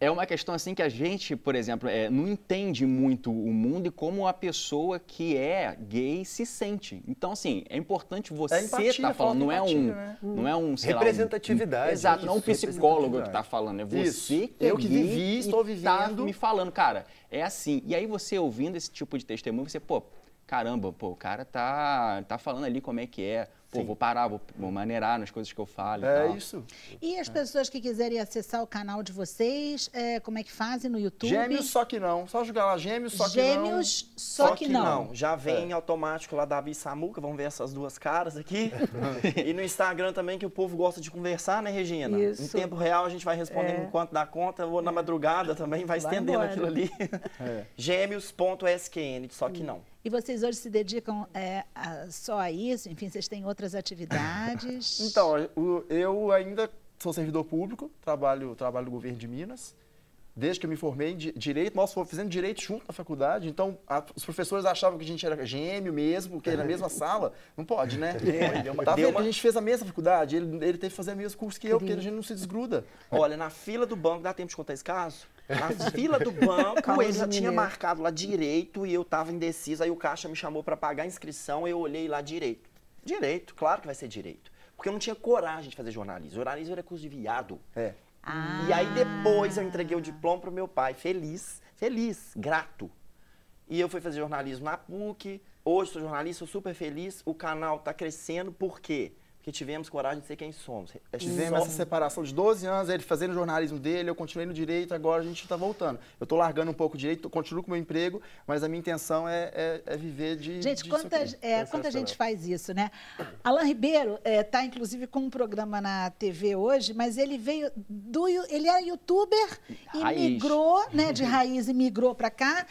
é uma questão assim que a gente, por exemplo, não entende muito o mundo e como a pessoa que é gay se sente. Então, assim, é importante você empatia, estar falando, falta empatia, né? não é um, sei lá, Representatividade. exato, não é um Isso, psicólogo que está falando, é você Isso. que é Eu que gay vivi, e estou tá vivendo. me falando, cara, é assim. E aí você ouvindo esse tipo de testemunho, você, pô, caramba, pô, o cara tá falando ali como é que é. Pô, vou parar, vou maneirar nas coisas que eu falo e É tal. isso. E as pessoas que quiserem acessar o canal de vocês, como é que fazem no YouTube? Gêmeos, só que não. Só jogar lá, gêmeos, só que Gêmeos, só que não. Já vem automático lá Davi e Samuca, vamos ver essas duas caras aqui. E no Instagram também, que o povo gosta de conversar, né, Regina? Isso. Em tempo real a gente vai respondendo enquanto dá conta, ou na madrugada também, vai estendendo embora. aquilo ali. Gêmeos.skn, só que não. E vocês hoje se dedicam só a isso? Enfim, vocês têm outras atividades? Então, eu ainda sou servidor público, trabalho no governo de Minas. Desde que eu me formei em Direito, nós fizemos Direito junto na faculdade, então os professores achavam que a gente era gêmeo mesmo, porque na mesma sala. Não pode, né? Tá vendo que a gente fez a mesma faculdade, ele teve que fazer o mesmo curso que eu, porque a gente não se desgruda. Olha, na fila do banco, dá tempo de contar esse caso? Na fila do banco, ele já tinha marcado lá Direito e eu tava indeciso, aí o caixa me chamou para pagar a inscrição, eu olhei lá Direito. Direito, claro que vai ser Direito. Porque eu não tinha coragem de fazer jornalismo. Jornalismo era curso de viado. E aí depois eu entreguei o diploma pro meu pai, feliz, grato. E eu fui fazer jornalismo na PUC, hoje sou jornalista, sou super feliz, o canal tá crescendo, por quê? Porque tivemos coragem de ser quem somos. Tivemos essa separação de 12 anos, ele fazendo o jornalismo dele, eu continuei no direito, agora a gente está voltando. Eu estou largando um pouco o direito, continuo com o meu emprego, mas a minha intenção é viver de Gente, disso quanta gente faz isso, né? Alain Ribeiro está, inclusive, com um programa na TV hoje, mas ele veio ele era youtuber e Raiz. migrou, né, de raiz e migrou para cá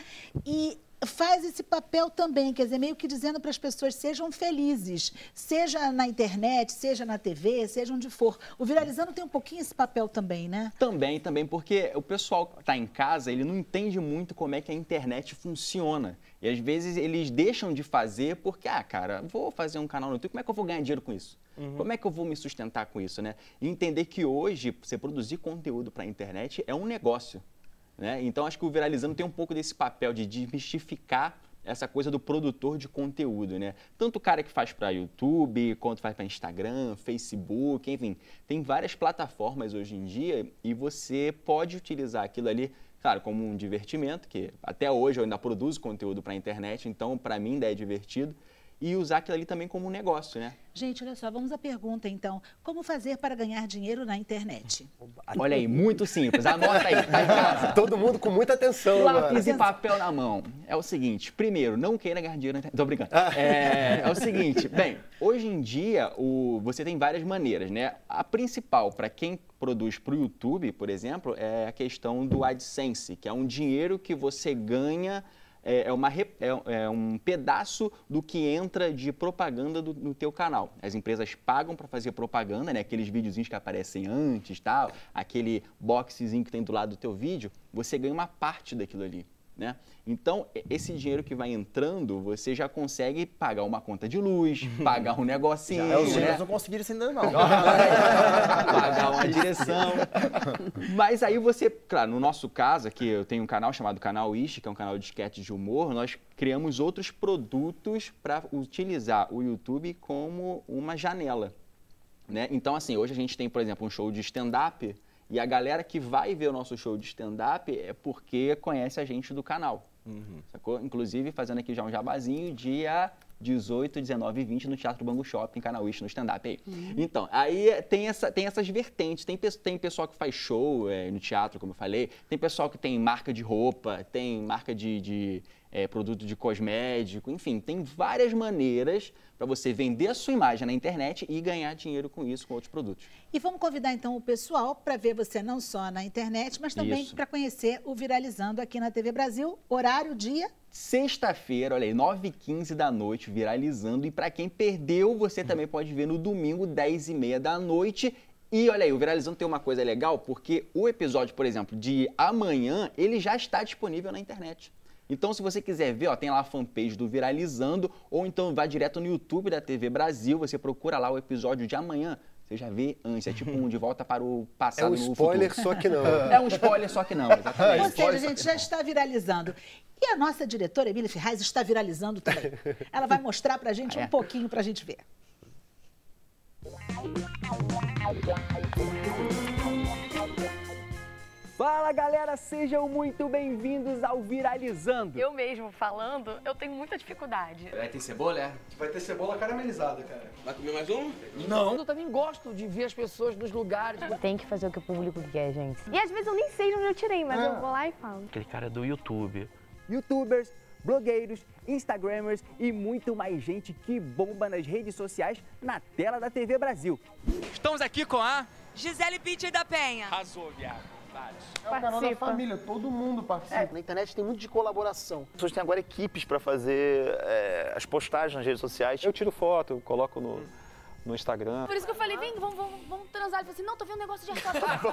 e faz esse papel também, quer dizer, meio que dizendo para as pessoas sejam felizes, seja na internet, seja na TV, seja onde for. O Viralizando tem um pouquinho esse papel também, né? Também, porque o pessoal que está em casa, ele não entende muito como é que a internet funciona. E às vezes eles deixam de fazer porque, cara, vou fazer um canal no YouTube, como é que eu vou ganhar dinheiro com isso? Como é que eu vou me sustentar com isso, né? E entender que hoje, você produzir conteúdo para a internet é um negócio. né? Então, acho que o Viralizando tem um pouco desse papel de desmistificar essa coisa do produtor de conteúdo, né? Tanto o cara que faz para YouTube, quanto faz para Instagram, Facebook, enfim. Tem várias plataformas hoje em dia e você pode utilizar aquilo ali, claro, como um divertimento, que até hoje eu ainda produzo conteúdo para a internet, então para mim ainda é divertido, e usar aquilo ali também como um negócio, né? Gente, olha só, vamos à pergunta então. Como fazer para ganhar dinheiro na internet? Olha aí, muito simples. Anota aí, tá em casa. Todo mundo com muita atenção Lápis agora. e papel na mão. É o seguinte, primeiro, não queira ganhar dinheiro na internet. Tô brincando. É o seguinte, bem, hoje em dia você tem várias maneiras, né? A principal, para quem produz para o YouTube, por exemplo, é a questão do AdSense, que é um dinheiro que você ganha, é um pedaço do que entra de propaganda no teu canal. As empresas pagam para fazer propaganda, né? Aqueles videozinhos que aparecem antes, tal, aquele boxezinho que tem do lado do teu vídeo, você ganha uma parte daquilo ali, né? Então, esse dinheiro que vai entrando, você já consegue pagar uma conta de luz, pagar um negocinho, Os gêmeos né? não conseguiram isso ainda, não. Pagar uma direção. Mas aí você, claro, no nosso caso aqui, eu tenho um canal chamado Canal Ishi, que é um canal de sketch de humor, nós criamos outros produtos para utilizar o YouTube como uma janela, né? Então, assim, hoje a gente tem, por exemplo, um show de stand-up, e a galera que vai ver o nosso show de stand-up é porque conhece a gente do canal, sacou? Inclusive, fazendo aqui já um jabazinho, dia 18, 19 e 20 no Teatro Bangu Shopping, Canal Ishi, no stand-up aí. Então, aí tem essas vertentes, tem pessoal que faz show no teatro, como eu falei, tem pessoal que tem marca de roupa, tem marca de produto de cosmético, enfim, tem várias maneiras para você vender a sua imagem na internet e ganhar dinheiro com isso, com outros produtos. E vamos convidar então o pessoal para ver você não só na internet, mas também para conhecer o Viralizando aqui na TV Brasil. Horário, dia? Sexta-feira, olha aí, 9h15 da noite, Viralizando. E para quem perdeu, você também pode ver no domingo, 10h30 da noite. E olha aí, o Viralizando tem uma coisa legal, porque o episódio, por exemplo, de amanhã, ele já está disponível na internet. Então, se você quiser ver, ó, tem lá a fanpage do Viralizando, ou então vai direto no YouTube da TV Brasil, você procura lá o episódio de amanhã, você já vê antes, é tipo um De Volta para o Passado no Futuro. É um spoiler, só que não. É um spoiler, só que não, exatamente. Ou seja, a gente já está viralizando. E a nossa diretora, Emília Ferraz, está viralizando também. Ela vai mostrar pra gente um pouquinho pra gente ver. Fala galera, sejam muito bem-vindos ao Viralizando. Eu mesmo falando, eu tenho muita dificuldade. Vai ter cebola, é? Vai ter cebola caramelizada, cara. Vai comer mais um? Eu também gosto de ver as pessoas nos lugares. Tem que fazer o que o público quer, gente. E às vezes eu nem sei de onde eu tirei, mas eu vou lá e falo. Aquele cara do YouTube. Youtubers, blogueiros, instagramers e muito mais gente que bomba nas redes sociais na tela da TV Brasil. Estamos aqui com a... Gisele Bündchen da Penha. Arrasou, viado. É o canal da família, todo mundo participa. Na internet tem muito de colaboração. As pessoas têm agora equipes para fazer as postagens nas redes sociais. Eu tiro foto, eu coloco no Instagram. Por isso que eu falei, vem, vamos transar. Ele falou assim, não, tô vendo um negócio de assado.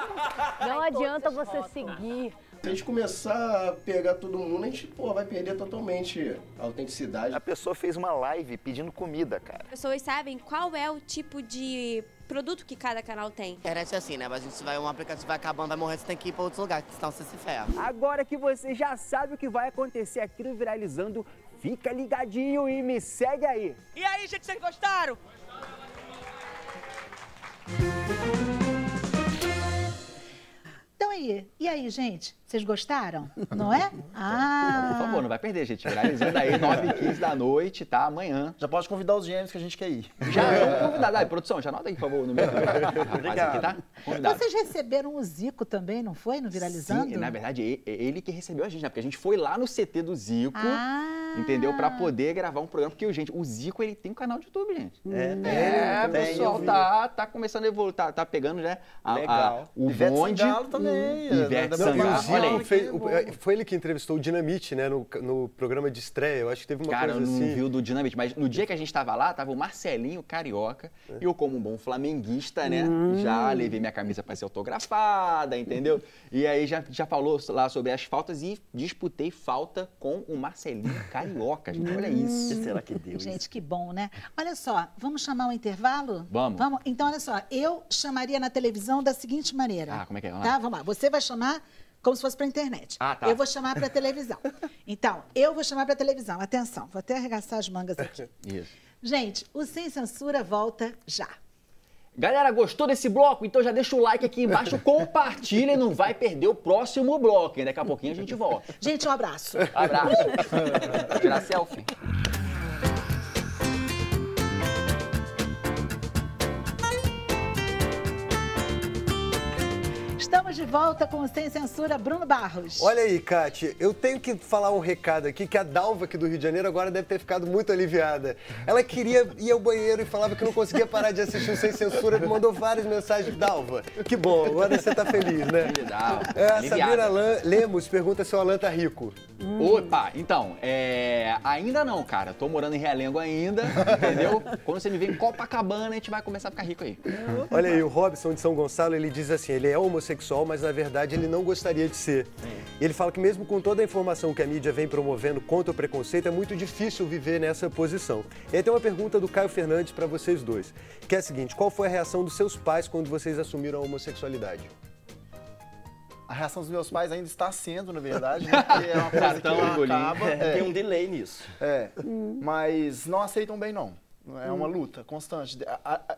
Não adianta você seguir. Se a gente começar a pegar todo mundo, a gente vai perder totalmente a autenticidade. A pessoa fez uma live pedindo comida, cara. As pessoas sabem qual é o tipo de produto que cada canal tem. Internet é assim, né? Mas a gente vai, um aplicativo vai acabando, vai morrer, você tem que ir para outros lugares, senão você se ferra. Agora que você já sabe o que vai acontecer aqui no Viralizando, fica ligadinho e me segue aí. E aí, gente, vocês gostaram? Então e aí, gente? Vocês gostaram? Não é? Por favor, não vai perder, gente. Viralizando aí, 9h15 da noite, tá? Amanhã. Já pode convidar os gêmeos que a gente quer ir. Já, vamos convidar. Aí, produção, já anota aí, por favor, o número. Rapaz aqui, tá? Convidado. Vocês receberam o Zico também, não foi? No Viralizando? Sim, na verdade, ele que recebeu a gente, né? Porque a gente foi lá no CT do Zico, entendeu? Pra poder gravar um programa. Porque, gente, o Zico, ele tem um canal de YouTube, gente. O pessoal tá começando a evoluir, tá pegando, né? Legal. O Ivete bonde. Sangalo também. Ivete Sangalo. Foi ele que entrevistou o Dinamite, né, no programa de estreia. Eu acho que teve uma coisa assim. Cara, eu não vi o do Dinamite, mas no dia que a gente tava lá, tava o Marcelinho Carioca, e eu, como um bom flamenguista, né, já levei minha camisa pra ser autografada, entendeu? E aí já falou lá sobre as faltas e disputei falta com o Marcelinho Carioca, gente. Olha isso. Será que deu Gente, isso? que bom, né? Olha só, vamos chamar um intervalo? Vamos. Então, olha só, eu chamaria na televisão da seguinte maneira. Como é que é? Tá, vamos lá. Você vai chamar como se fosse para a internet. Ah, tá. Eu vou chamar para a televisão. Então, eu vou chamar para a televisão. Atenção, vou até arregaçar as mangas aqui. Isso. Gente, o Sem Censura volta já. Galera, gostou desse bloco? Então já deixa o like aqui embaixo, compartilha e não vai perder o próximo bloco, hein? Daqui a pouquinho a gente volta. Gente, um abraço. Abraço. Tirar selfie. Estamos de volta com o Sem Censura, Bruno Barros. Olha aí, Kati, eu tenho que falar um recado aqui, que a Dalva aqui do Rio de Janeiro agora deve ter ficado muito aliviada. Ela queria ir ao banheiro e falava que não conseguia parar de assistir o Sem Censura, mandou várias mensagens. Dalva, que bom, agora você tá feliz, né? A Sabrina Lemos pergunta se o Alan tá rico. Opa, então, ainda não, cara. Tô morando em Realengo ainda, entendeu? Quando você me vê em Copacabana, a gente vai começar a ficar rico aí. Olha aí, o Robson de São Gonçalo, ele diz assim, ele é homossexual, mas na verdade ele não gostaria de ser. E ele fala que mesmo com toda a informação que a mídia vem promovendo contra o preconceito, é muito difícil viver nessa posição. E aí tem uma pergunta do Caio Fernandes para vocês dois, que é a seguinte, qual foi a reação dos seus pais quando vocês assumiram a homossexualidade? A reação dos meus pais ainda está sendo, na verdade, né? Porque é uma coisa que não acaba. Tem um delay nisso. Mas não aceitam bem, não. É uma luta constante.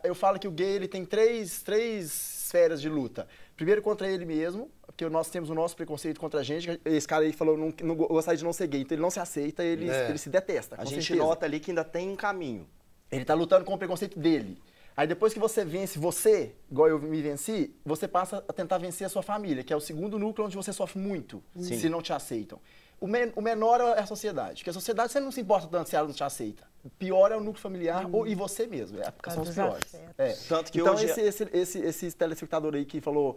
Eu falo que o gay ele tem três esferas de luta. Primeiro contra ele mesmo, porque nós temos o nosso preconceito contra a gente. Esse cara aí falou não gostaria de não ser gay, então ele não se aceita, ele se detesta. A gente nota ali que ainda tem um caminho. Ele está lutando com o preconceito dele. Aí depois que você vence você, igual eu me venci, você passa a tentar vencer a sua família, que é o segundo núcleo onde você sofre muito, se não te aceitam. O menor é a sociedade, porque a sociedade você não se importa tanto se ela não te aceita. O pior é o núcleo familiar e você mesmo, são os piores. Tanto que então hoje... esse telespectador aí que falou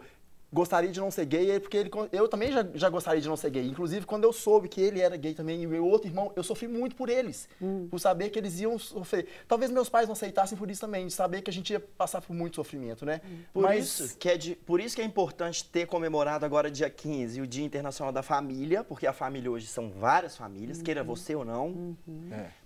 gostaria de não ser gay, é porque eu também já gostaria de não ser gay. Inclusive, quando eu soube que ele era gay também e o meu outro irmão, eu sofri muito por eles, por saber que eles iam sofrer. Talvez meus pais não aceitassem por isso também, de saber que a gente ia passar por muito sofrimento, né? Por isso que é importante ter comemorado agora dia 15 o Dia Internacional da Família, porque a família hoje são várias famílias, queira você ou não.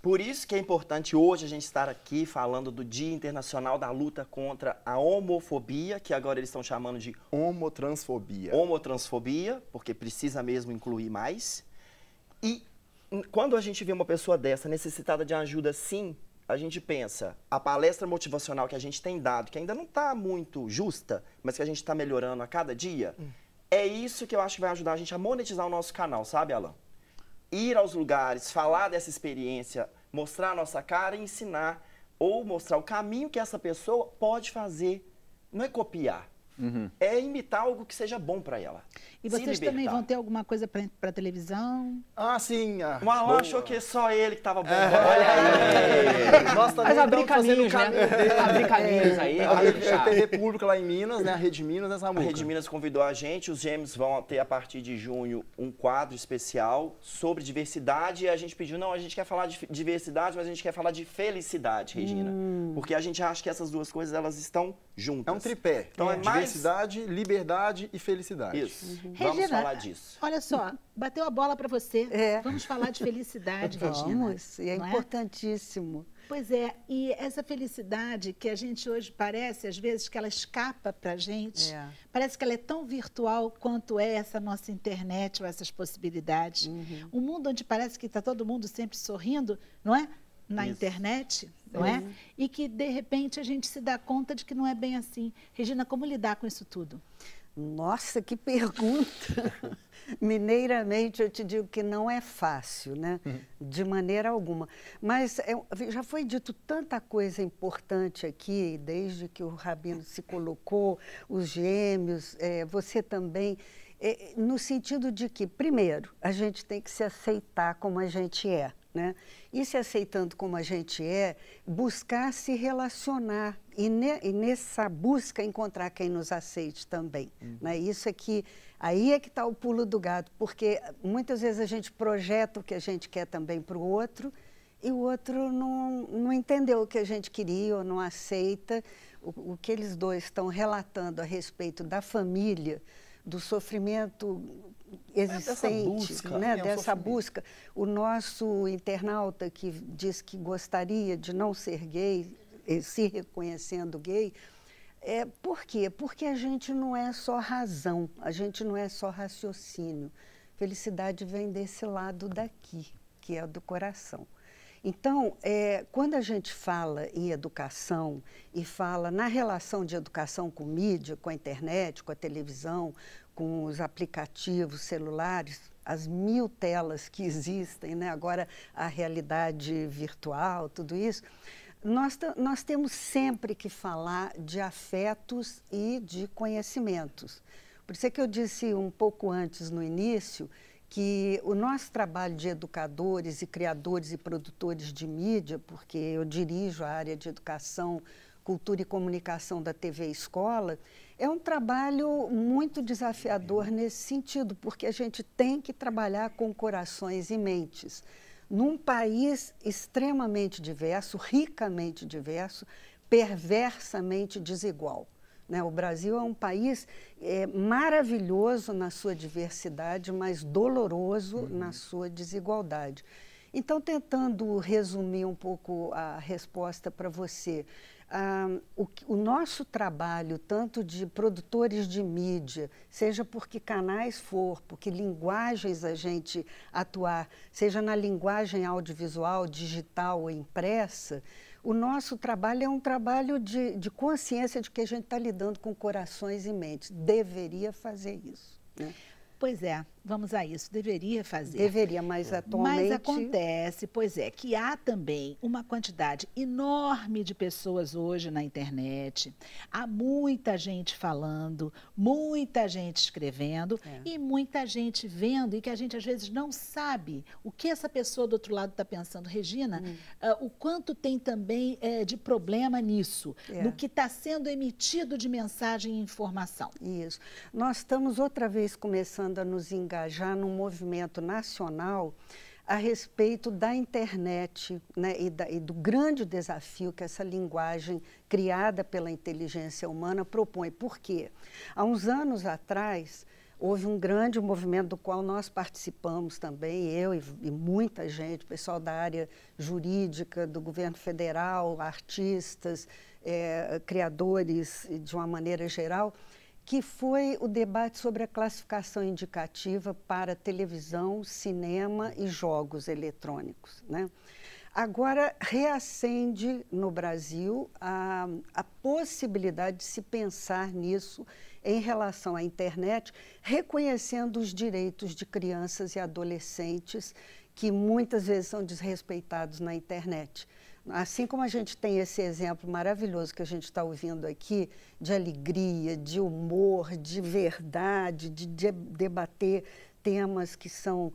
Por isso que é importante hoje a gente estar aqui falando do Dia Internacional da luta contra a homofobia, que agora eles estão chamando de homotransfobia, porque precisa mesmo incluir mais. E quando a gente vê uma pessoa dessa necessitada de ajuda, sim, a gente pensa, a palestra motivacional que a gente tem dado, que ainda não está muito justa, mas que a gente está melhorando a cada dia, é isso que eu acho que vai ajudar a gente a monetizar o nosso canal, sabe, Alan? Ir aos lugares, falar dessa experiência, mostrar a nossa cara e ensinar, ou mostrar o caminho que essa pessoa pode fazer. Não é copiar. É imitar algo que seja bom para ela. E vocês também vão ter alguma coisa para televisão? Ah, sim. O Alan achou que só ele que estava bom. Olha aí. Nós também abrir caminhos, né? Abrir caminhos aí. Tem República lá em Minas, né? A Rede Minas, essa música. A Rede Minas convidou a gente. Os Gêmeos vão ter, a partir de junho, um quadro especial sobre diversidade. E a gente pediu, não, a gente quer falar de diversidade, mas a gente quer falar de felicidade, Regina. Porque a gente acha que essas duas coisas, elas estão juntas. É um tripé. Então é mais... Diversidade, liberdade e felicidade. Isso. Regina, vamos falar disso. Olha só, bateu a bola para você. Vamos falar de felicidade, Regina. Vamos, e é importantíssimo. Pois é, e essa felicidade que a gente hoje parece, às vezes, que ela escapa para a gente, parece que ela é tão virtual quanto é essa nossa internet ou essas possibilidades. Um mundo onde parece que está todo mundo sempre sorrindo, não é? Na internet, não é? E que, de repente, a gente se dá conta de que não é bem assim. Regina, como lidar com isso tudo? Nossa, que pergunta! Mineiramente, eu te digo que não é fácil, né? De maneira alguma. Mas já foi dito tanta coisa importante aqui, desde que o Rabino se colocou, os Gêmeos, você também, no sentido de que, primeiro, a gente tem que se aceitar como a gente é, né? E se aceitando como a gente é, buscar se relacionar e nessa busca encontrar quem nos aceite também. Né? Isso é que, aí é que está o pulo do gato, porque muitas vezes a gente projeta o que a gente quer também para o outro e o outro não entendeu o que a gente queria ou não aceita. O que eles dois estão relatando a respeito da família, do sofrimento existente, dessa busca. O nosso internauta que diz que gostaria de não ser gay, se reconhecendo gay, Por quê? Porque a gente não é só razão, a gente não é só raciocínio. Felicidade vem desse lado daqui, que é do coração. Então, quando a gente fala em educação e fala na relação de educação com mídia, com a internet, com a televisão, com os aplicativos celulares, as 1000 telas que existem, né? Agora a realidade virtual, tudo isso, nós temos sempre que falar de afetos e de conhecimentos. Por isso é que eu disse um pouco antes, no início, que o nosso trabalho de educadores e criadores e produtores de mídia, porque eu dirijo a área de educação, cultura e comunicação da TV Escola, é um trabalho muito desafiador nesse sentido, porque a gente tem que trabalhar com corações e mentes. Num país extremamente diverso, ricamente diverso, perversamente desigual. Né? O Brasil é um país maravilhoso na sua diversidade, mas doloroso na sua desigualdade. Então, tentando resumir um pouco a resposta para você, o nosso trabalho, tanto de produtores de mídia, seja por que canais for, por que linguagens a gente atuar, seja na linguagem audiovisual, digital ou impressa, o nosso trabalho é um trabalho de consciência de que a gente está lidando com corações e mentes. Deveria fazer isso, né? Pois é, vamos a isso. Deveria fazer. Deveria, mas atualmente... Mas acontece, pois é, que há também uma quantidade enorme de pessoas hoje na internet. Há muita gente falando, muita gente escrevendo e muita gente vendo e que a gente às vezes não sabe o que essa pessoa do outro lado está pensando. Regina, o quanto tem também de problema nisso, no que está sendo emitido de mensagem e informação. Isso. Nós estamos outra vez começando a nos engajar num movimento nacional a respeito da internet, né, e do grande desafio que essa linguagem criada pela inteligência humana propõe. Por quê? Há uns anos atrás, houve um grande movimento do qual nós participamos também, eu e muita gente, pessoal da área jurídica, do governo federal, artistas, criadores de uma maneira geral, que foi o debate sobre a classificação indicativa para televisão, cinema e jogos eletrônicos, né? Agora, reacende no Brasil a possibilidade de se pensar nisso em relação à internet, reconhecendo os direitos de crianças e adolescentes que muitas vezes são desrespeitados na internet. Assim como a gente tem esse exemplo maravilhoso que a gente está ouvindo aqui, de alegria, de humor, de verdade, de debater temas que são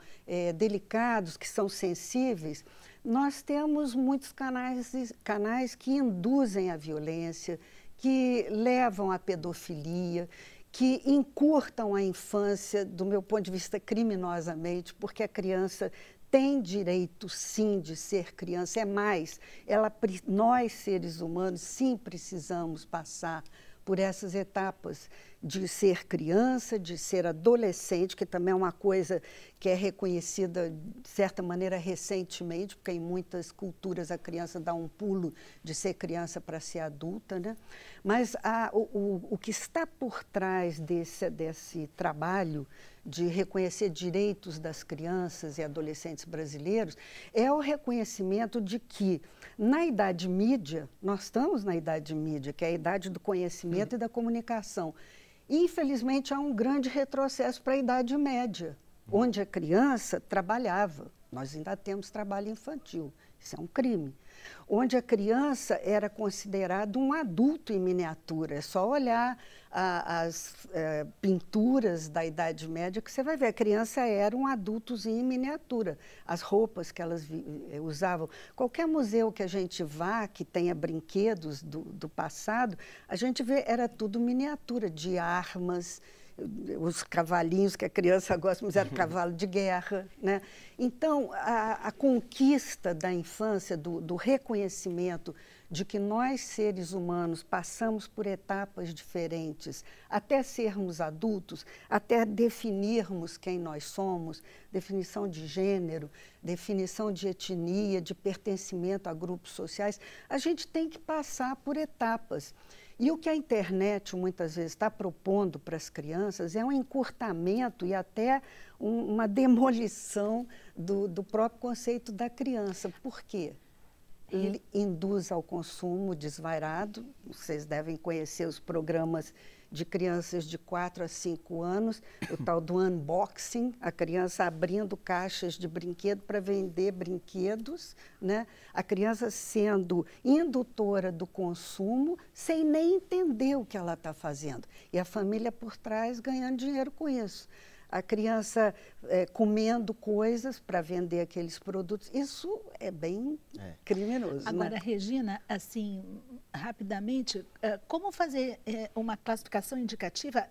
delicados, que são sensíveis, nós temos muitos canais que induzem a violência, que levam à pedofilia, que encurtam a infância, do meu ponto de vista, criminosamente, porque a criança tem direito, sim, de ser criança. É mais, nós, seres humanos, sim, precisamos passar por essas etapas de ser criança, de ser adolescente, que também é uma coisa que é reconhecida, de certa maneira, recentemente, porque em muitas culturas a criança dá um pulo de ser criança para ser adulta, né? Mas o que está por trás desse trabalho de reconhecer direitos das crianças e adolescentes brasileiros é o reconhecimento de que, na idade mídia, nós estamos na idade mídia, que é a idade do conhecimento e da comunicação. Infelizmente, há um grande retrocesso para a idade média, onde a criança trabalhava. Nós ainda temos trabalho infantil, isso é um crime. Onde a criança era considerada um adulto em miniatura. É só olhar as pinturas da Idade Média que você vai ver. A criança era um adultozinho em miniatura. As roupas que elas usavam. Qualquer museu que a gente vá, que tenha brinquedos do passado, a gente vê, era tudo miniatura, de armas, os cavalinhos que a criança gosta, mas era cavalo de guerra, né? Então, a conquista da infância, do reconhecimento de que nós, seres humanos, passamos por etapas diferentes até sermos adultos, até definirmos quem nós somos, definição de gênero, definição de etnia, de pertencimento a grupos sociais, a gente tem que passar por etapas. E o que a internet muitas vezes está propondo para as crianças é um encurtamento e até uma demolição do próprio conceito da criança. Por quê? Ele induz ao consumo desvairado. Vocês devem conhecer os programas de crianças de 4 a 5 anos, o tal do unboxing, a criança abrindo caixas de brinquedo para vender brinquedos, né? A criança sendo indutora do consumo sem nem entender o que ela está fazendo. E a família por trás ganhando dinheiro com isso. A criança comendo coisas para vender aqueles produtos. Isso é bem criminoso. Agora, né? Regina, assim, rapidamente, como fazer uma classificação indicativa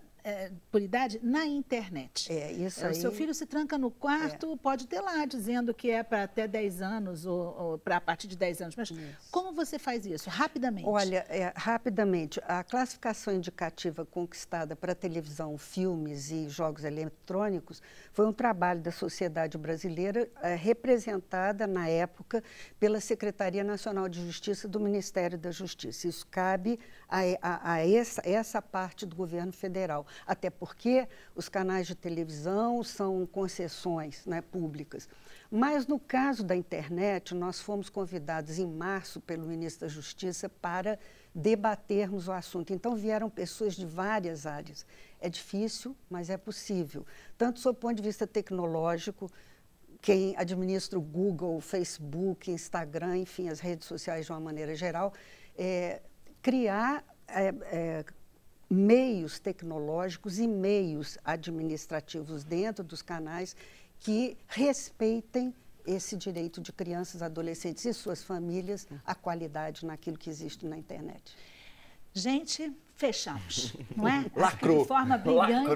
por idade na internet? Isso O aí. seu filho se tranca no quarto, pode ter lá dizendo que é para até 10 anos ou para a partir de 10 anos. Mas como você faz isso? Rapidamente. Olha, rapidamente, a classificação indicativa conquistada para televisão, filmes e jogos eletrônicos foi um trabalho da sociedade brasileira representada, na época, pela Secretaria Nacional de Justiça do Ministério da Justiça. Isso cabe a essa parte do governo federal. Até porque os canais de televisão são concessões, né, públicas. Mas, no caso da internet, nós fomos convidados em março pelo ministro da Justiça para debatermos o assunto. Então, vieram pessoas de várias áreas. É difícil, mas é possível. Tanto sob o ponto de vista tecnológico, quem administra o Google, o Facebook, Instagram, enfim, as redes sociais de uma maneira geral, criar meios tecnológicos e meios administrativos dentro dos canais que respeitem esse direito de crianças, adolescentes e suas famílias à qualidade naquilo que existe na internet. Gente, fechamos, não é? Lacrou. De forma brilhante.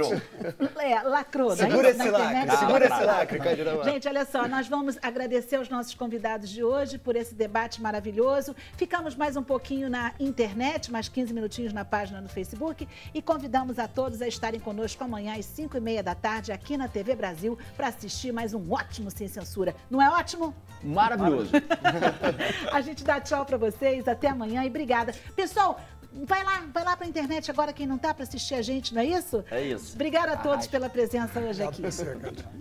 Lacrou. Segura esse lacre, segura esse lacre, Cadinamar. Gente, olha só, nós vamos agradecer aos nossos convidados de hoje por esse debate maravilhoso. Ficamos mais um pouquinho na internet, mais 15 minutinhos na página no Facebook e convidamos a todos a estarem conosco amanhã às 5h30 da tarde aqui na TV Brasil para assistir mais um ótimo Sem Censura. Não é ótimo? Maravilhoso. A gente dá tchau para vocês, até amanhã e obrigada. Pessoal, vai lá para a internet agora quem não tá para assistir a gente, não é isso? É isso. Obrigada a todos pela presença hoje aqui.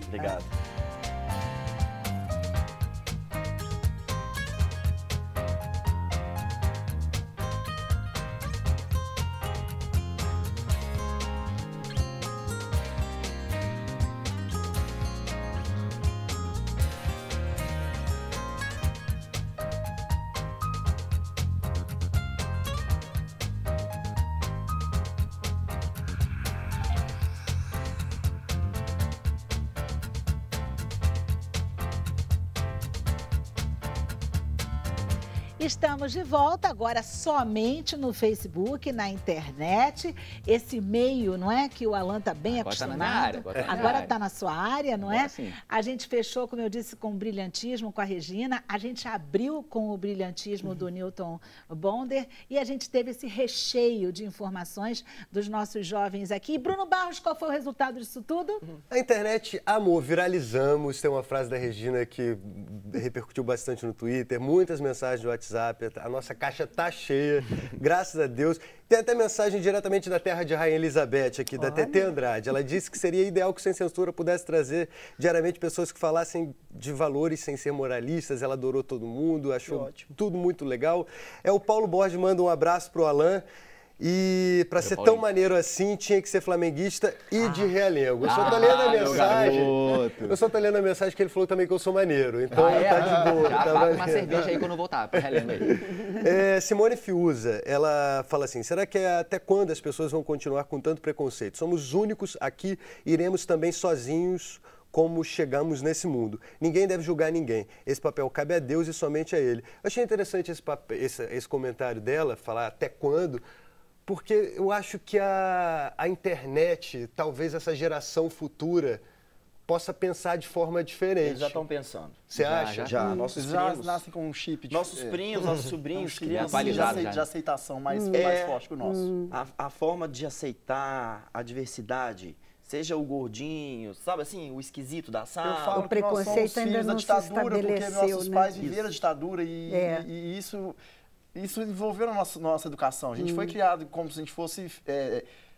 Obrigado. Estamos de volta, agora somente no Facebook, na internet. Esse meio, não é? Que o Alan está bem agora acostumado. Tá na minha área, agora está na sua área, não agora é? Sim. A gente fechou, como eu disse, com brilhantismo com a Regina. A gente abriu com o brilhantismo do Newton Bonder. E a gente teve esse recheio de informações dos nossos jovens aqui. Bruno Barros, qual foi o resultado disso tudo? A internet amou, viralizamos. Tem uma frase da Regina que repercutiu bastante no Twitter. Muitas mensagens do WhatsApp. A nossa caixa tá cheia, graças a Deus. Tem até mensagem diretamente da terra de Rainha Elizabeth aqui, da TT Andrade. Ela disse que seria ideal que o Sem Censura pudesse trazer diariamente pessoas que falassem de valores sem ser moralistas. Ela adorou todo mundo, achou tudo muito legal. O Paulo Borges manda um abraço pro Alan. E para ser tão maneiro assim, tinha que ser flamenguista e de Realengo. Eu só tô lendo a mensagem. Eu só tô lendo a mensagem que ele falou também que eu sou maneiro. Então tá de boa. Já tá paga uma cerveja aí quando voltar, pro Realengo aí. Simone Fiuza, ela fala assim: será que até quando as pessoas vão continuar com tanto preconceito? Somos únicos aqui, iremos também sozinhos como chegamos nesse mundo. Ninguém deve julgar ninguém. Esse papel cabe a Deus e somente a Ele. Eu achei interessante esse comentário dela, falar até quando. Porque eu acho que a internet, talvez essa geração futura, possa pensar de forma diferente. Eles já estão pensando. Você acha? Já. Nossos primos nascem com um chip. Nossos primos, nossos sobrinhos, crianças de aceitação mais forte que o nosso. A forma de aceitar a diversidade, seja o gordinho, sabe assim, o esquisito da sala. Eu falo o preconceito ainda não se estabeleceu, porque nossos pais né? viveram a ditadura e isso isso envolveu a nossa educação. A gente foi criado como se a gente fosse...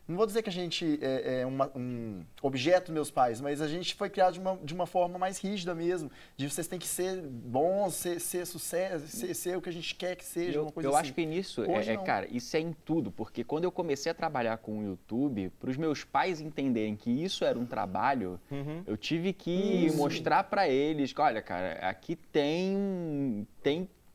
não vou dizer que a gente é um objeto dos meus pais, mas a gente foi criado de uma forma mais rígida mesmo. De vocês têm que ser bons, ser sucesso, ser o que a gente quer que seja, uma coisa assim. Eu acho que nisso, cara, isso é em tudo. Porque quando eu comecei a trabalhar com o YouTube, para os meus pais entenderem que isso era um trabalho, eu tive que mostrar para eles que, olha, cara, aqui tem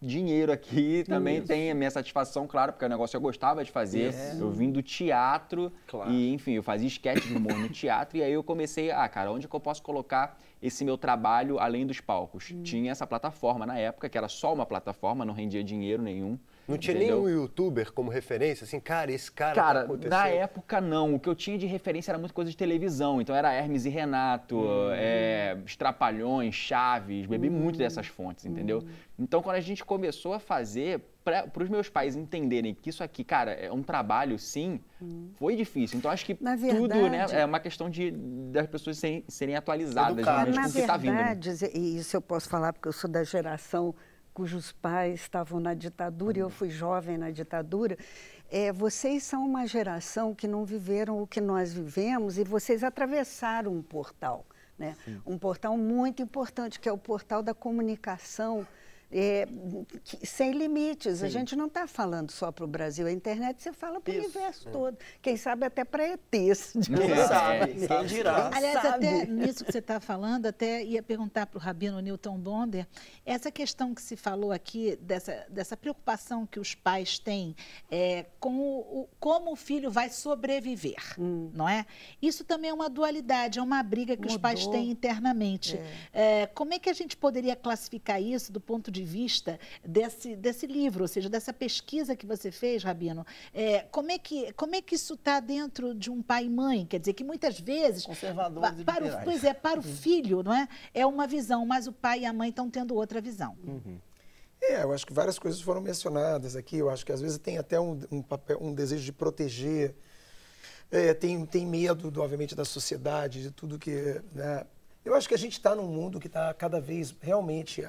dinheiro aqui, também tem a minha satisfação, claro, porque é um negócio que eu gostava de fazer. Eu vim do teatro e, enfim, eu fazia esquete de humor no teatro e aí eu comecei, cara, onde que eu posso colocar esse meu trabalho além dos palcos? Tinha essa plataforma na época, que era só uma plataforma, não rendia dinheiro nenhum. Não tinha nenhum youtuber como referência? Assim, cara, esse cara tá acontecendo. Na época, não. O que eu tinha de referência era muita coisa de televisão. Então, era Hermes e Renato, Os Trapalhões, Chaves. Bebi muito dessas fontes, entendeu? Então, quando a gente começou a fazer, para os meus pais entenderem que isso aqui, cara, é um trabalho, sim, foi difícil. Então, acho que tudo, né, é uma questão das pessoas serem atualizadas com o que está vindo. Na verdade, e isso eu posso falar porque eu sou da geração cujos pais estavam na ditadura e eu fui jovem na ditadura, vocês são uma geração que não viveram o que nós vivemos e vocês atravessaram um portal, né? Um portal muito importante, que é o portal da comunicação sem limites. A gente não está falando só para o Brasil, a internet você fala para o universo todo. Quem sabe até para ETs. Quem dirá. Aliás, até nisso que você está falando, até ia perguntar para o Rabino Newton Bonder, essa questão que se falou aqui, dessa preocupação que os pais têm com como o filho vai sobreviver, não é? Isso também é uma dualidade, é uma briga que os pais têm internamente. Como é que a gente poderia classificar isso do ponto de vista desse livro, ou seja, dessa pesquisa que você fez, Rabino? Como é que isso está dentro de um pai e mãe? Quer dizer, que muitas vezes, para o filho, não é? É uma visão, mas o pai e a mãe estão tendo outra visão. Eu acho que várias coisas foram mencionadas aqui. Eu acho que às vezes tem até um desejo de proteger, tem medo, obviamente, da sociedade, de tudo que... né? Eu acho que a gente está num mundo que está cada vez realmente...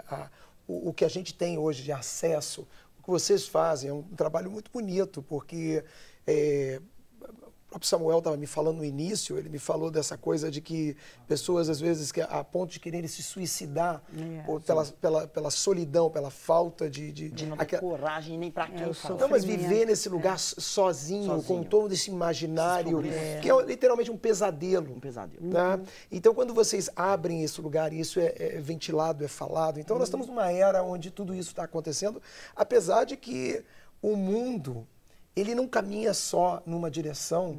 O que a gente tem hoje de acesso, o que vocês fazem é um trabalho muito bonito, porque o próprio Samuel estava me falando no início, ele me falou dessa coisa de que pessoas, às vezes, a ponto de quererem se suicidar pela solidão, pela falta de não ter coragem nem para quem falar. Não, mas viver nesse lugar sozinho, com todo esse imaginário, que é literalmente um pesadelo. Um pesadelo. Né? Então, quando vocês abrem esse lugar, e isso é ventilado, é falado, então nós estamos numa era onde tudo isso está acontecendo, apesar de que o mundo... ele não caminha só numa direção,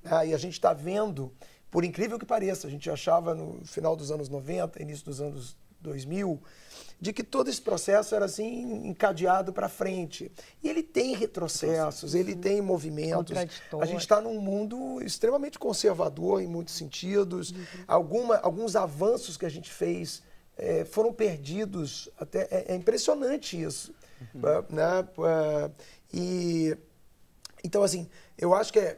e a gente está vendo, por incrível que pareça, a gente achava no final dos anos 90, início dos anos 2000, de que todo esse processo era assim, encadeado para frente. E ele tem retrocessos, ele tem movimentos. A gente está num mundo extremamente conservador em muitos sentidos. Alguns avanços que a gente fez foram perdidos, até é impressionante isso. Né? Então, assim, eu acho que,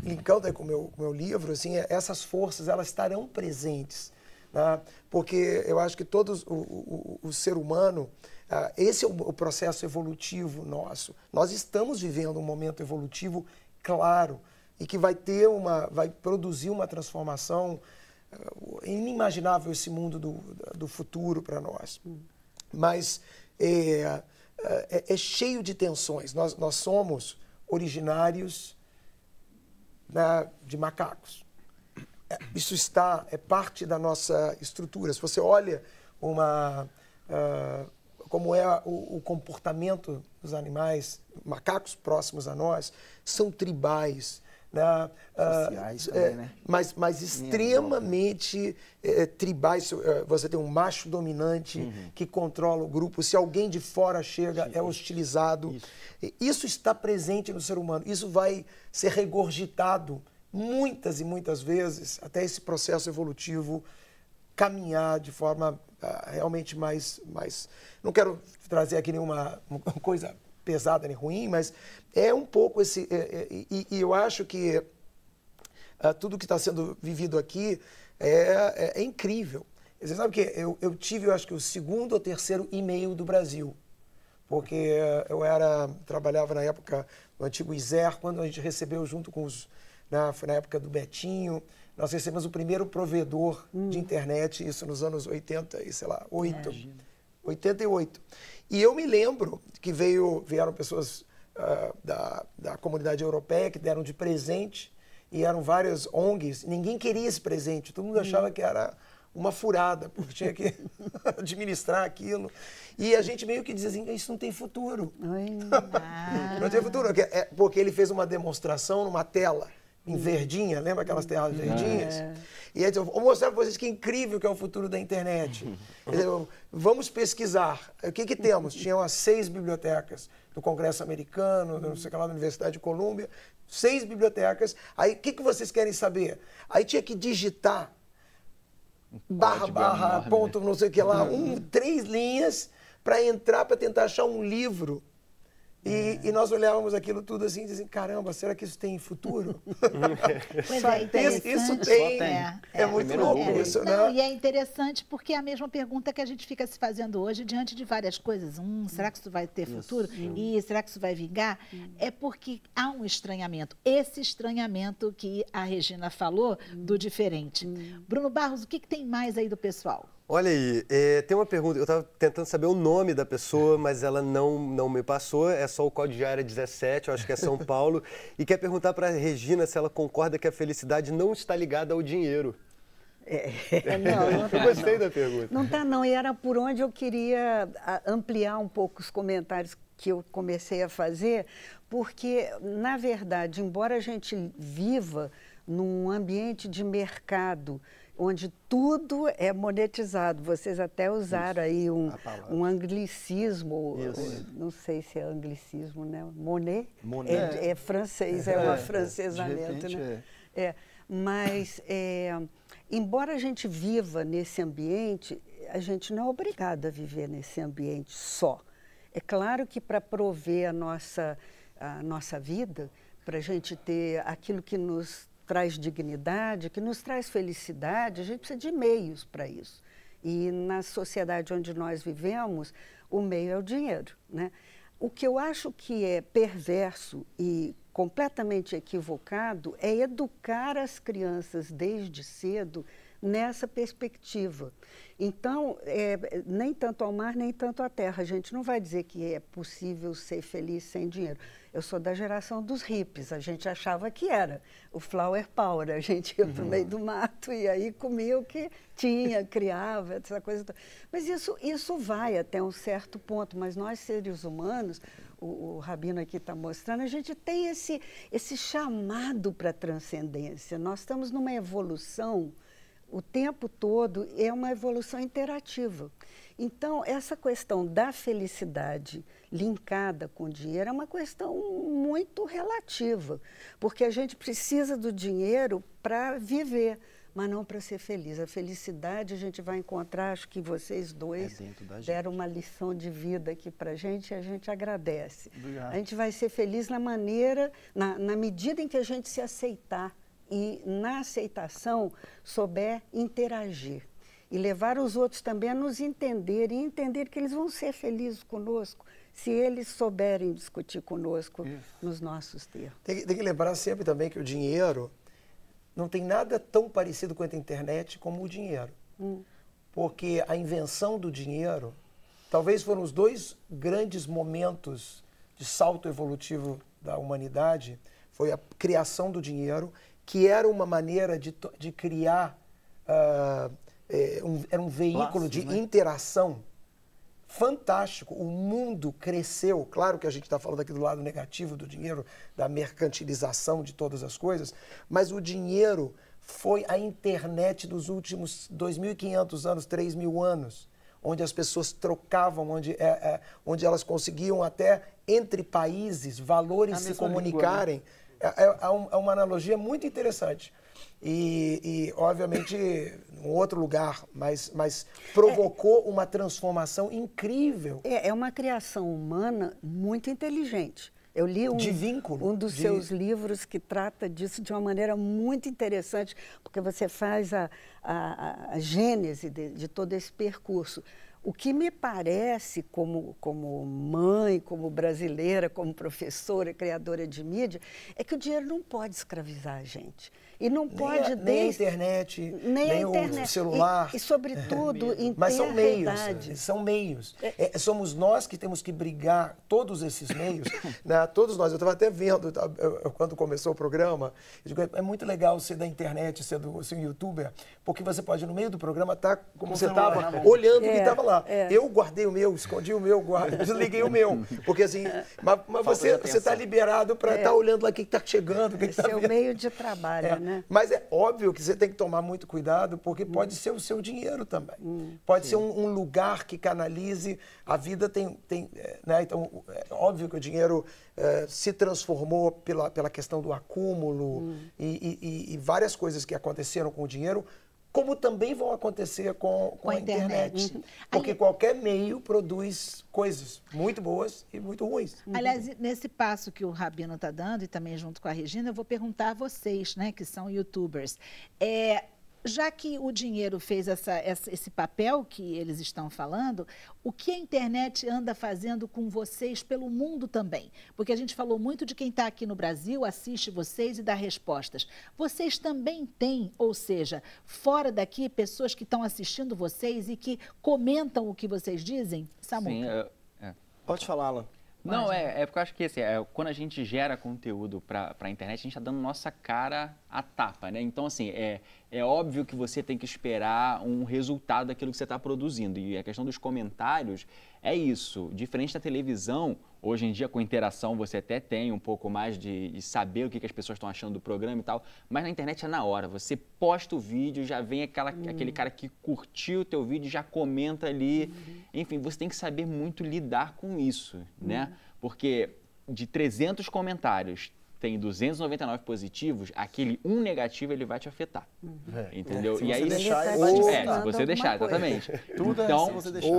linkando com o meu livro, assim, essas forças, elas estarão presentes, né? Porque eu acho que o ser humano, esse é o processo evolutivo nosso. Nós estamos vivendo um momento evolutivo claro e que vai produzir uma transformação inimaginável, esse mundo do futuro para nós. Mas é cheio de tensões. Nós somos originários, né, de macacos. Isso é parte da nossa estrutura. Se você olha como é o comportamento dos animais, macacos próximos a nós, são tribais, né? Sociais também, né? Mas extremamente tribais. Você tem um macho dominante que controla o grupo. Se alguém de fora chega, é hostilizado. Isso está presente no ser humano. Isso vai ser regurgitado muitas e muitas vezes até esse processo evolutivo caminhar de forma realmente mais... Não quero trazer aqui nenhuma coisa pesada nem ruim, mas é um pouco esse... E eu acho que tudo que está sendo vivido aqui é incrível. Você sabe que eu tive, eu acho que o segundo ou terceiro e-mail do Brasil. porque eu trabalhava na época no antigo ISER, quando a gente recebeu junto com os... Foi na época do Betinho, nós recebemos o primeiro provedor de internet, isso nos anos 80, e sei lá, 88. E eu me lembro que vieram pessoas da comunidade europeia que deram de presente, e eram várias ONGs, ninguém queria esse presente, todo mundo achava que era uma furada, porque tinha que administrar aquilo. E a gente meio que dizia assim, isso não tem futuro. Não tem futuro, porque ele fez uma demonstração numa tela em verdinha, lembra aquelas telas verdinhas? E aí, vou mostrar para vocês que incrível que é o futuro da internet. Vamos pesquisar. O que temos? Tinham as 6 bibliotecas do Congresso Americano, não sei o que lá, da Universidade de Colômbia, 6 bibliotecas. Aí, o que vocês querem saber? Aí tinha que digitar // ponto, não sei o que lá, 3 linhas para entrar, para tentar achar um livro. E nós olhávamos aquilo tudo assim e dizíamos, caramba, será que isso tem futuro? Isso tem. É muito louco isso, né? E é interessante porque é a mesma pergunta que a gente fica se fazendo hoje diante de várias coisas. Será que isso vai ter futuro? E será que isso vai vingar? É porque há um estranhamento. Esse estranhamento que a Regina falou do diferente. Bruno Barros, o que tem mais aí do pessoal? Olha aí, tem uma pergunta, eu estava tentando saber o nome da pessoa, mas ela não me passou, é só o código de área 17, eu acho que é São Paulo, e quer perguntar para a Regina se ela concorda que a felicidade não está ligada ao dinheiro. Não eu gostei da pergunta. Não está não, e era por onde eu queria ampliar um pouco os comentários que eu comecei a fazer, porque, na verdade, embora a gente viva num ambiente de mercado, onde tudo é monetizado. Vocês até usaram aí um anglicismo, não sei se é anglicismo, né? Monet? É francês, é um afrancesamento, né? Mas, embora a gente viva nesse ambiente, a gente não é obrigado a viver nesse ambiente só. É claro que para prover a nossa vida, para a gente ter aquilo que nos traz dignidade, que nos traz felicidade, a gente precisa de meios para isso. E na sociedade onde nós vivemos, o meio é o dinheiro, né? O que eu acho que é perverso e completamente equivocado é educar as crianças desde cedo nessa perspectiva. Então, nem tanto ao mar, nem tanto à terra. A gente não vai dizer que é possível ser feliz sem dinheiro. Eu sou da geração dos hippies, a gente achava que era o flower power, a gente ia para o meio do mato e aí comia o que tinha, criava, essa coisa toda. Mas isso vai até um certo ponto, mas nós seres humanos, o Rabino aqui está mostrando, a gente tem esse chamado para a transcendência. Nós estamos numa evolução o tempo todo, é uma evolução interativa. Então, essa questão da felicidade linkada com o dinheiro é uma questão muito relativa, porque a gente precisa do dinheiro para viver, mas não para ser feliz. A felicidade a gente vai encontrar, acho que vocês dois deram uma lição de vida aqui para a gente e a gente agradece. Obrigado. A gente vai ser feliz na medida em que a gente se aceitar e, na aceitação, souber interagir. E levar os outros também a nos entender e entender que eles vão ser felizes conosco se eles souberem discutir conosco nos nossos termos. Tem que lembrar sempre também que o dinheiro não tem nada tão parecido com a internet como o dinheiro. Porque a invenção do dinheiro, talvez foram os 2 grandes momentos de salto evolutivo da humanidade, foi a criação do dinheiro, que era uma maneira de criar... era um veículo de interação fantástico. O mundo cresceu. Claro que a gente está falando aqui do lado negativo do dinheiro, da mercantilização de todas as coisas, mas o dinheiro foi a internet dos últimos 2.500 anos, 3.000 anos, onde as pessoas trocavam, onde elas conseguiam até, entre países, valores se comunicarem. É uma analogia muito interessante. E obviamente, em outro lugar, mas provocou uma transformação incrível. É uma criação humana muito inteligente. Eu li um dos seus livros que trata disso de uma maneira muito interessante, porque você faz a gênese de todo esse percurso. O que me parece, como mãe, como brasileira, como professora, criadora de mídia, é que o dinheiro não pode escravizar a gente. E não pode... Nem a internet, nem o celular. E sobretudo, em mas ter são a meios, verdade. são meios. Somos nós que temos que brigar, todos esses meios, né? Todos nós. Eu estava até vendo, quando começou o programa, eu digo, é muito legal ser da internet, ser um youtuber, porque você pode, no meio do programa, estar como você estava, olhando o que estava lá. Eu guardei o meu, escondi o meu, desliguei o meu. Porque assim, mas você está liberado para estar olhando lá o que está chegando, o que está vendo. Esse é o meio de trabalho, né? Mas é óbvio que você tem que tomar muito cuidado, porque pode ser o seu dinheiro também. Pode ser um lugar que canalize. A vida né? Então, é óbvio que o dinheiro se transformou pela questão do acúmulo e várias coisas que aconteceram com o dinheiro, como também vão acontecer com a internet. Porque qualquer meio produz coisas muito boas e muito ruins. Aliás, nesse passo que o Rabino está dando, e também junto com a Regina, eu vou perguntar a vocês, né, que são youtubers. Já que o dinheiro fez esse papel que eles estão falando, o que a internet anda fazendo com vocês pelo mundo também? Porque a gente falou muito de quem está aqui no Brasil, assiste vocês e dá respostas. Vocês também têm, ou seja, fora daqui, pessoas que estão assistindo vocês e que comentam o que vocês dizem? Samuca. Sim, Pode falar, Alan. Não, porque eu acho que assim, quando a gente gera conteúdo para a internet, a gente está dando nossa cara à tapa, né? Então, assim, é óbvio que você tem que esperar um resultado daquilo que você está produzindo. E a questão dos comentários é isso. Diferente da televisão, hoje em dia com interação você até tem um pouco mais de saber o que as pessoas estão achando do programa e tal, mas na internet é na hora. Você posta o vídeo, já vem aquele cara que curtiu o teu vídeo, já comenta ali. Enfim, você tem que saber muito lidar com isso, né? Porque de 300 comentários, tem 299 positivos, aquele um negativo ele vai te afetar. Entendeu? Se e você aí, deixar, se você deixar, exatamente. Tudo então, se você deixar.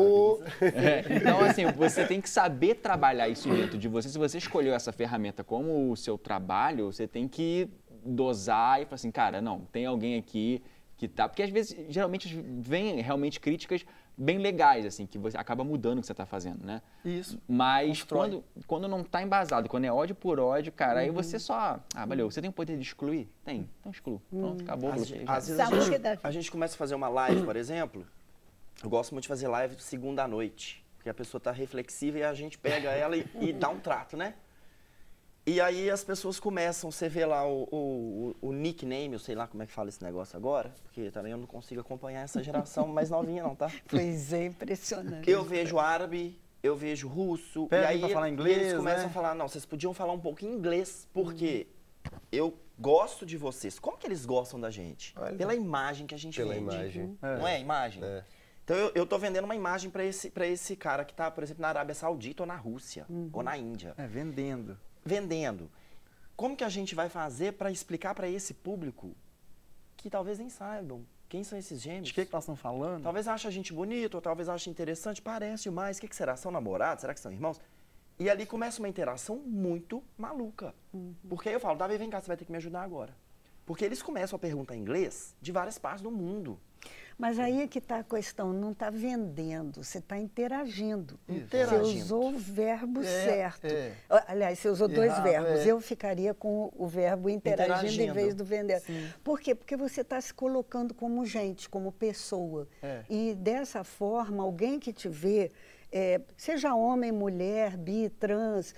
Então, assim, você tem que saber trabalhar isso dentro de você. Se você escolheu essa ferramenta como o seu trabalho, você tem que dosar e falar assim, cara, não, tem alguém aqui que tá... Porque às vezes, geralmente, vem realmente críticas bem legais, assim, que você acaba mudando o que você está fazendo, né? Isso. Mas quando não está embasado, quando é ódio por ódio, cara, aí você só... valeu, você tem o poder de excluir? Tem, então exclua. Pronto, acabou. Às vezes a gente começa a fazer uma live, por exemplo, eu gosto muito de fazer live segunda à noite, porque a pessoa está reflexiva e a gente pega ela e dá um trato, né? E aí as pessoas começam, você vê lá o nickname, eu sei lá como é que fala esse negócio agora, porque também eu não consigo acompanhar essa geração mais novinha não, tá? Pois é, impressionante. Eu vejo árabe, eu vejo russo, e aí falar inglês, eles começam a falar, não, vocês podiam falar um pouquinho inglês, porque eu gosto de vocês. Como que eles gostam da gente? Pela imagem que a gente vende. Imagem. Não é a imagem? Então eu tô vendendo uma imagem para esse cara que tá, por exemplo, na Arábia Saudita ou na Rússia, ou na Índia. Vendendo. Como que a gente vai fazer para explicar para esse público que talvez nem saibam quem são esses gêmeos? De que nós estamos falando? Talvez ache a gente bonito, ou talvez ache interessante, parece mais. O que será? São namorados? Será que são irmãos? E ali começa uma interação muito maluca. Porque aí eu falo, Davi, vem cá, você vai ter que me ajudar agora. Porque eles começam a perguntar em inglês de várias partes do mundo. Mas aí é que está a questão, não está vendendo, você está interagindo. Você usou o verbo certo. Aliás, você usou dois verbos. Eu ficaria com o verbo interagindo em vez do vender. Por quê? Porque você está se colocando como gente, como pessoa. E dessa forma, alguém que te vê, seja homem, mulher, bi, trans,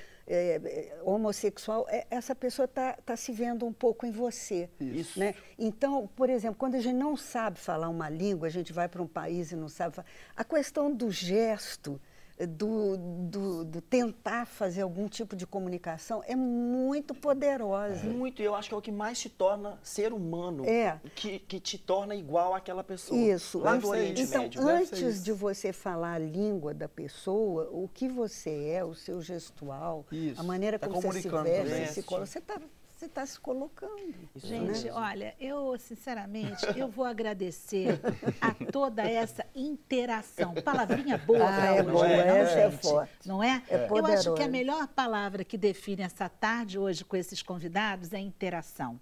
homossexual, essa pessoa está se vendo um pouco em você. Isso. Né? Então, por exemplo, quando a gente não sabe falar uma língua, a gente vai para um país e não sabe falar, a questão do gesto, do tentar fazer algum tipo de comunicação é muito poderosa. Muito, e eu acho que é o que mais te torna ser humano, que te torna igual àquela pessoa. Isso. Lá do Oriente então, Médio. antes de você falar a língua da pessoa, o que você é, o seu gestual, a maneira como você se veste, você está você está se colocando. Gente, né? olha, eu, sinceramente, eu vou agradecer a toda essa interação. Palavrinha boa para hoje, boa, essa é gente? forte. Não é? É Eu acho que a poderosa. melhor palavra que define essa tarde hoje com esses convidados é interação.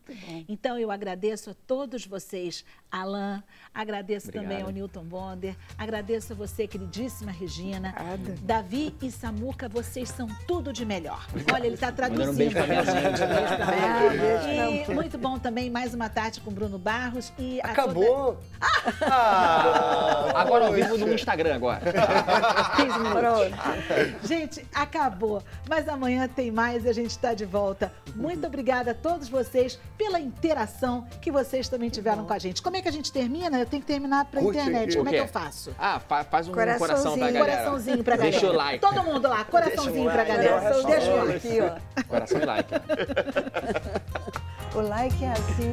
Então, eu agradeço a todos vocês, Alain, agradeço também ao Newton Bonder, agradeço a você, queridíssima Regina, Davi e Samuca, vocês são tudo de melhor. Olha, ele está traduzindo. Mandando um beijo pra minha gente. E muito bom também, mais uma tarde com Bruno Barros. E Acabou? Agora ao vivo no Instagram agora. 15 minutos. Gente, acabou. Mas amanhã tem mais e a gente está de volta. Muito obrigada a todos vocês pela interação que vocês também tiveram com a gente. Como é que a gente termina? Eu tenho que terminar para a internet. Como é que eu faço? Ah, faz um coração pra galera. Coraçãozinho pra galera. Deixa o like. Todo mundo lá, coraçãozinho pra galera. Deixa o like. Aqui, ó. Coração e like. O like é assim.